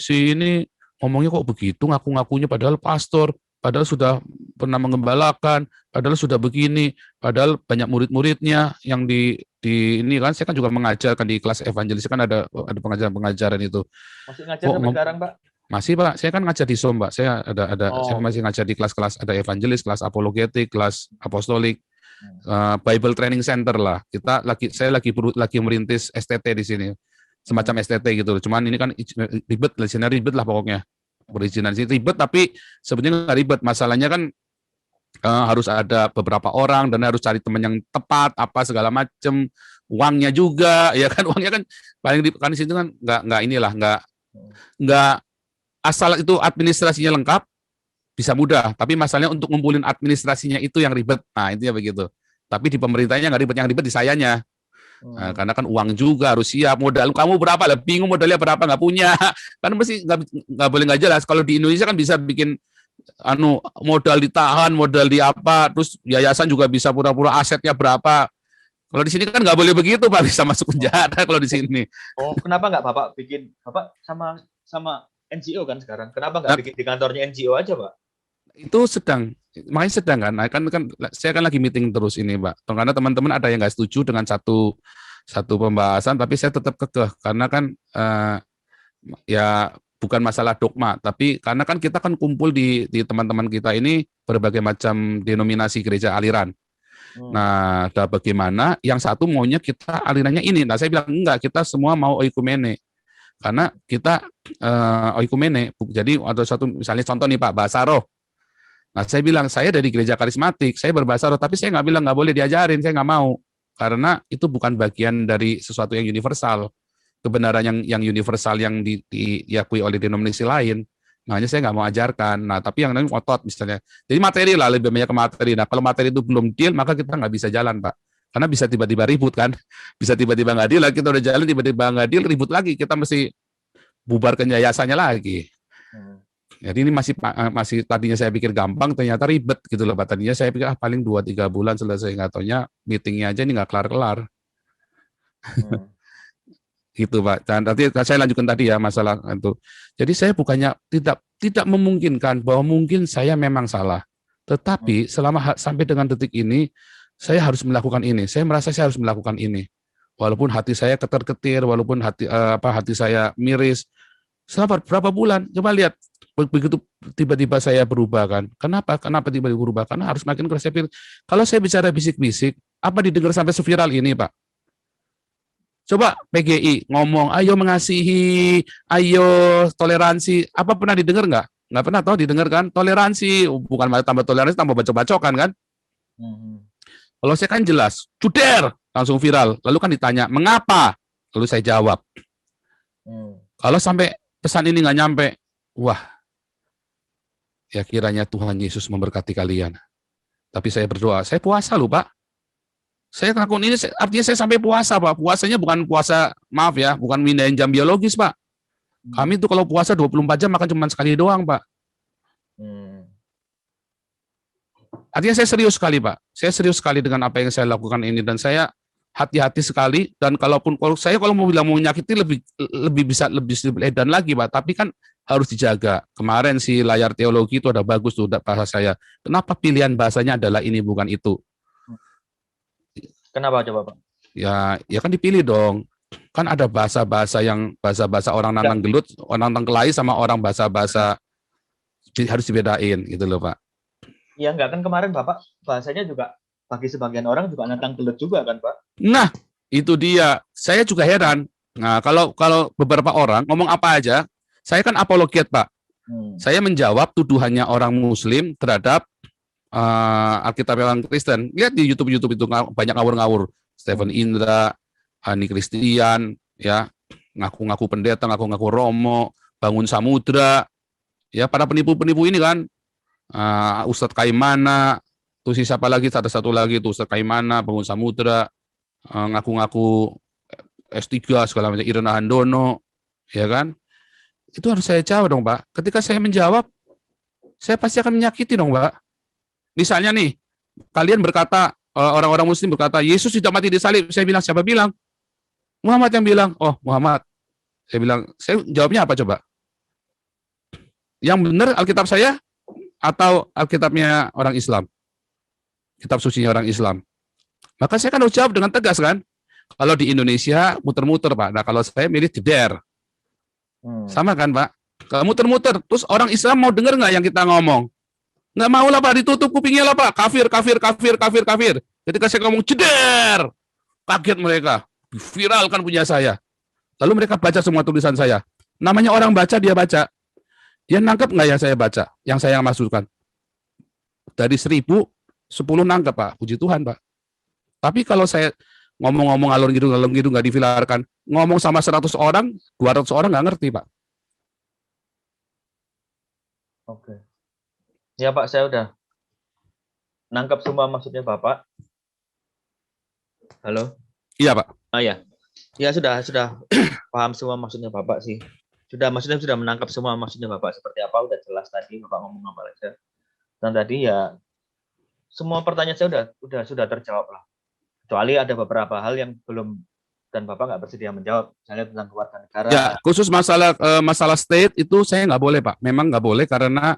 ngomongnya kok begitu, ngaku-ngakunya padahal pastor, padahal sudah pernah mengembalakan, padahal sudah begini, padahal banyak murid-muridnya yang di ini kan, saya kan juga mengajarkan di kelas evangelis, kan ada pengajaran-pengajaran itu. Masih ngajar sampai sekarang, Pak? Masih, Pak. Saya kan ngajar di SOM, Pak. Saya saya masih ngajar di kelas-kelas, ada evangelis, kelas apologetik, kelas apostolik, Bible Training Center lah. Saya lagi merintis STT di sini. Semacam STT gitu. Cuman ini kan ribet lah pokoknya. Perizinan sih ribet, tapi sebenarnya nggak ribet. Masalahnya kan harus ada beberapa orang dan harus cari teman yang tepat, apa segala macam. Uangnya juga, ya kan, uangnya kan paling di situ kan nggak asal itu administrasinya lengkap bisa mudah, tapi masalahnya untuk ngumpulin administrasinya itu yang ribet. Nah, intinya begitu. Tapi di pemerintahnya nggak ribet, yang ribet di sayanya. Nah, karena kan uang juga harus siap, modal kamu berapa lah, bingung modalnya berapa, nggak punya, kan mesti nggak boleh nggak jelas. Kalau di Indonesia kan bisa bikin modal ditahan, modal di apa, terus yayasan juga bisa pura-pura asetnya berapa. Kalau di sini kan nggak boleh begitu, Pak, bisa masuk penjara kalau di sini. Oh, kenapa nggak Bapak bikin, Bapak sama NGO kan sekarang, kenapa nggak bikin di kantornya NGO aja, Pak? Itu makanya sedang kan saya kan lagi meeting terus ini, Pak. Karena teman-teman ada yang nggak setuju dengan satu pembahasan, tapi saya tetap kekeh karena kan ya bukan masalah dogma, tapi karena kan kita kan kumpul di teman-teman kita ini berbagai macam denominasi gereja aliran. Nah, bagaimana yang satu maunya kita alirannya ini. Nah, saya bilang enggak, kita semua mau oikumene. Karena kita oikumene. Jadi ada satu misalnya contoh nih, Pak, bahasa roh. Nah, saya bilang, saya dari gereja karismatik, saya berbahasa roh, tapi saya nggak bilang nggak boleh diajarin, saya nggak mau. Karena itu bukan bagian dari sesuatu yang universal. Kebenaran yang universal yang diakui oleh denominasi lain, makanya saya nggak mau ajarkan. Nah, tapi yang lain otot misalnya. Jadi materi lah, lebih banyak ke materi. Nah, kalau materi itu belum deal, maka kita nggak bisa jalan, Pak. Karena bisa tiba-tiba ribut kan, bisa tiba-tiba nggak deal, kita udah jalan, tiba-tiba nggak deal, ribut lagi, kita mesti bubarkan yayasannya lagi. Jadi ini masih tadinya saya pikir gampang, ternyata ribet gitu loh, Pak. Tadinya saya pikir paling 2-3 bulan selesai, nggak taunya meetingnya aja ini nggak kelar-kelar. Gitu, Pak. Dan nanti saya lanjutkan tadi ya masalah itu. Jadi saya bukannya tidak memungkinkan bahwa mungkin saya memang salah. Tetapi selama sampai dengan detik ini saya harus melakukan ini. Saya merasa saya harus melakukan ini. Walaupun hati saya ketar-ketir, walaupun hati saya miris. Selama berapa bulan? Coba lihat, begitu tiba-tiba saya berubah kan. Kenapa tiba-tiba berubah? Karena harus makin keras. Kalau saya bicara bisik-bisik, apa didengar sampai seviral ini, Pak? Coba PGI ngomong, ayo mengasihi, ayo toleransi. Apa pernah didengar nggak? Nggak pernah tahu didengar kan? Toleransi, bukan tambah toleransi, tambah bacok-bacokan kan? Kalau saya kan jelas, cuder, langsung viral. Lalu kan ditanya, mengapa? Lalu saya jawab. Kalau sampai pesan ini nggak nyampe, wah, ya kiranya Tuhan Yesus memberkati kalian. Tapi saya berdoa, saya puasa loh, Pak. Saya ngelakuin ini, artinya saya sampai puasa, Pak. Puasanya bukan puasa, maaf ya, bukan mindahin jam biologis, Pak. Kami tuh kalau puasa 24 jam makan cuma sekali doang, Pak. Artinya saya serius sekali, Pak. Saya serius sekali dengan apa yang saya lakukan ini, dan saya hati-hati sekali. Dan kalau mau bilang mau menyakiti lebih bisa lebih edan lagi, Pak. Tapi kan harus dijaga. Kemarin si layar teologi itu ada bagus tuh bahasa saya. Kenapa pilihan bahasanya adalah ini bukan itu? Kenapa coba, Pak? Ya kan dipilih dong. kan ada bahasa-bahasa orang Enggak. Nanang Gelut, orang Nanang Kelai sama orang bahasa-bahasa harus dibedain gitu loh Pak. Ya enggak, kan kemarin Bapak bahasanya juga bagi sebagian orang juga nantang gelut juga kan Pak? Nah, itu dia. Saya juga heran. Nah, kalau beberapa orang ngomong apa aja, saya kan apologet Pak. Saya menjawab tuduhannya orang Muslim terhadap Alkitab yang Kristen. Lihat di YouTube itu banyak ngawur-ngawur. Stephen Indra, Ani Kristian, ya ngaku-ngaku pendeta, ngaku-ngaku Romo, Bangun Samudra, ya para penipu-penipu ini kan, Ustadz Kaimana, tuh siapa lagi, ada satu lagi tuh Ustadz Kaimana, Bangun Samudra, ngaku-ngaku S3 segala macam, Irena Handono, ya kan? Itu harus saya jawab dong, Pak. Ketika saya menjawab, saya pasti akan menyakiti dong, Pak. Misalnya nih, kalian berkata, orang-orang Muslim berkata, Yesus tidak mati di salib. Saya bilang, siapa bilang? Muhammad yang bilang. Oh, Muhammad. Saya bilang, saya jawabnya apa coba? Yang benar Alkitab saya atau Alkitabnya orang Islam? Kitab sucinya orang Islam. Maka saya kan harus jawab dengan tegas kan? Kalau di Indonesia muter-muter Pak. Nah kalau saya milih jeder. Sama kan Pak? Kalau muter-muter, terus orang Islam mau dengar nggak yang kita ngomong? Nggak mau lah Pak, ditutup kupingnya lah Pak. Kafir, kafir, kafir, kafir, kafir. Ketika saya ngomong jeder, kaget mereka. Viralkan punya saya. Lalu mereka baca semua tulisan saya. Namanya orang baca, dia baca. Dia nangkep nggak yang saya baca? Yang saya maksudkan? Dari 1000, 10 nangkep Pak. Puji Tuhan Pak. Tapi kalau saya ngomong-ngomong alur gitu nggak difilarkan, ngomong sama 100 orang, 200 orang nggak ngerti Pak. Oke. Ya Pak, saya udah nangkap semua maksudnya Bapak. Halo? Iya Pak. Oh ya. Ya sudah paham semua maksudnya Bapak sih. Maksudnya sudah menangkap semua maksudnya Bapak seperti apa, udah jelas tadi Bapak ngomong apa aja. Dan tadi ya semua pertanyaan saya sudah terjawab lah. Kecuali ada beberapa hal yang belum dan Bapak nggak bersedia menjawab, misalnya tentang keluarga negara. Ya, khusus masalah state itu saya nggak boleh Pak. Memang nggak boleh karena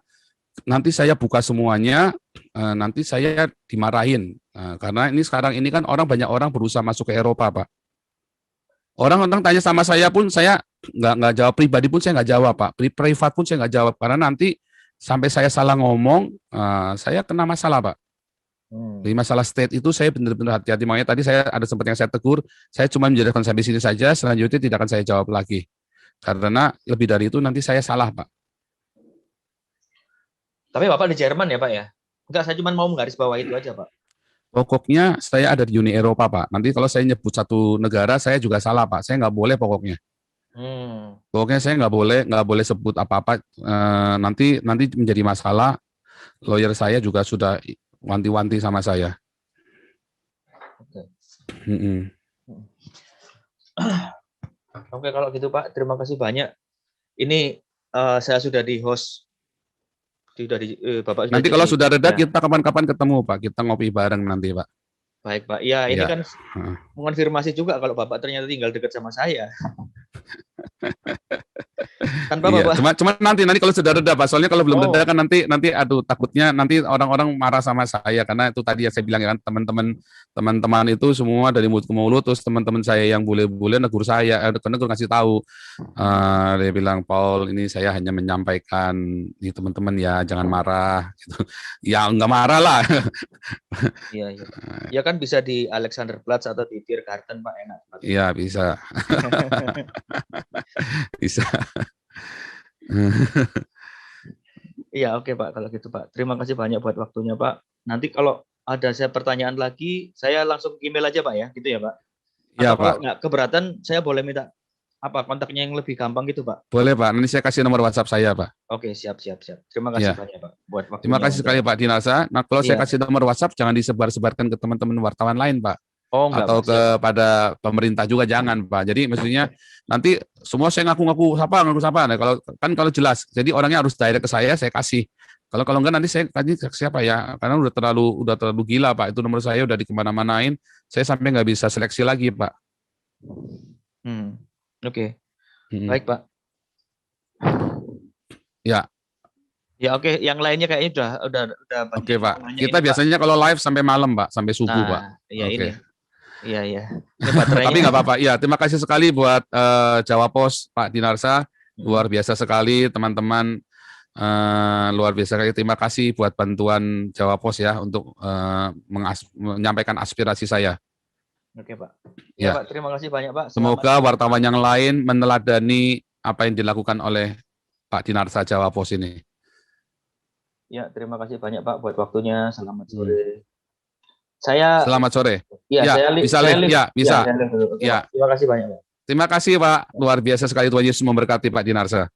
nanti saya buka semuanya, nanti saya dimarahin. Karena ini sekarang ini kan banyak orang berusaha masuk ke Eropa Pak. Orang tanya sama saya pun saya nggak jawab, pribadi pun saya nggak jawab Pak, privat pun saya nggak jawab karena nanti sampai saya salah ngomong, saya kena masalah Pak. Di masalah state itu saya benar-benar hati-hati. Makanya tadi saya ada sempat yang saya tegur, saya cuma menjelaskan sampai sini saja, selanjutnya tidak akan saya jawab lagi. Karena lebih dari itu nanti saya salah Pak. Tapi Bapak di Jerman ya Pak ya? Enggak, saya cuma mau menggarisbawahi itu aja Pak. Pokoknya saya ada di Uni Eropa Pak. Nanti kalau saya nyebut satu negara saya juga salah Pak. Saya nggak boleh pokoknya. Pokoknya saya nggak boleh sebut apa-apa. Nanti menjadi masalah. Lawyer saya juga sudah wanti-wanti sama saya. Oke. Oke kalau gitu Pak, terima kasih banyak. Ini saya sudah di host. Bapak nanti kalau sudah reda kita kapan-kapan ketemu Pak. Kita ngopi bareng nanti Pak. Baik Pak. Ya ini kan mengonfirmasi juga kalau Bapak ternyata tinggal dekat sama saya. Tanpa iya, Bapak. cuma nanti kalau sudah reda Pak. Soalnya kalau belum reda kan nanti aduh takutnya nanti orang-orang marah sama saya karena itu tadi yang saya bilang kan teman-teman itu semua dari mulut ke mulut, terus teman-teman saya yang bule-bule negur saya, negur ngasih tahu. Dia bilang, Paul ini saya hanya menyampaikan ini teman-teman ya jangan marah gitu. Ya nggak marah lah. Iya. Ya kan bisa di Alexanderplatz atau di Tiergarten Pak, enak. Iya bisa. Bisa. Iya oke Pak kalau gitu Pak. Terima kasih banyak buat waktunya Pak. Nanti kalau ada saya pertanyaan lagi, saya langsung email aja Pak ya, gitu ya Pak. Iya Pak. Kalau nggak keberatan, saya boleh minta kontaknya yang lebih gampang gitu Pak. Boleh Pak. Nanti saya kasih nomor WhatsApp saya Pak. Oke siap. Terima kasih banyak Pak buat waktunya. Terima kasih sekali Pak Dinasa. Nah kalau saya kasih nomor WhatsApp jangan disebar-sebarkan ke teman-teman wartawan lain Pak. Atau kepada pemerintah juga jangan Pak. Jadi maksudnya nanti semua saya ngaku siapa. Nah, kalau jelas. Jadi orangnya harus direct ke saya kasih. Kalau enggak nanti saya kasih siapa ya? Karena udah terlalu gila Pak. Itu nomor saya udah dikemana-manain. Saya sampai nggak bisa seleksi lagi Pak. Oke. Baik Pak. Ya. Ya oke. Yang lainnya kayaknya udah. Oke Pak. Kita biasanya kalau live sampai malam Pak, sampai subuh Pak. Iya ini. Iya, iya. Ini baterainya. Tapi nggak apa-apa. Ya, terima kasih sekali buat Jawa Pos Pak Dinarsa. Luar biasa sekali teman-teman. Luar biasa sekali. Terima kasih buat bantuan Jawa Pos ya untuk menyampaikan aspirasi saya. Oke, Pak. Ya. Ya, Pak, terima kasih banyak, Pak. Semoga wartawan yang lain meneladani apa yang dilakukan oleh Pak Dinarsa Jawa Pos ini. Ya, terima kasih banyak, Pak, buat waktunya. Selamat sore. Saya Selamat sore. Ya, Ya, saya bisa saya live. Ya, bisa. saya live dulu. Oke, Ya. Pak. Terima kasih banyak, Pak. Terima kasih Pak. Luar biasa sekali, Tuhan Yesus memberkati Pak Dinarsa.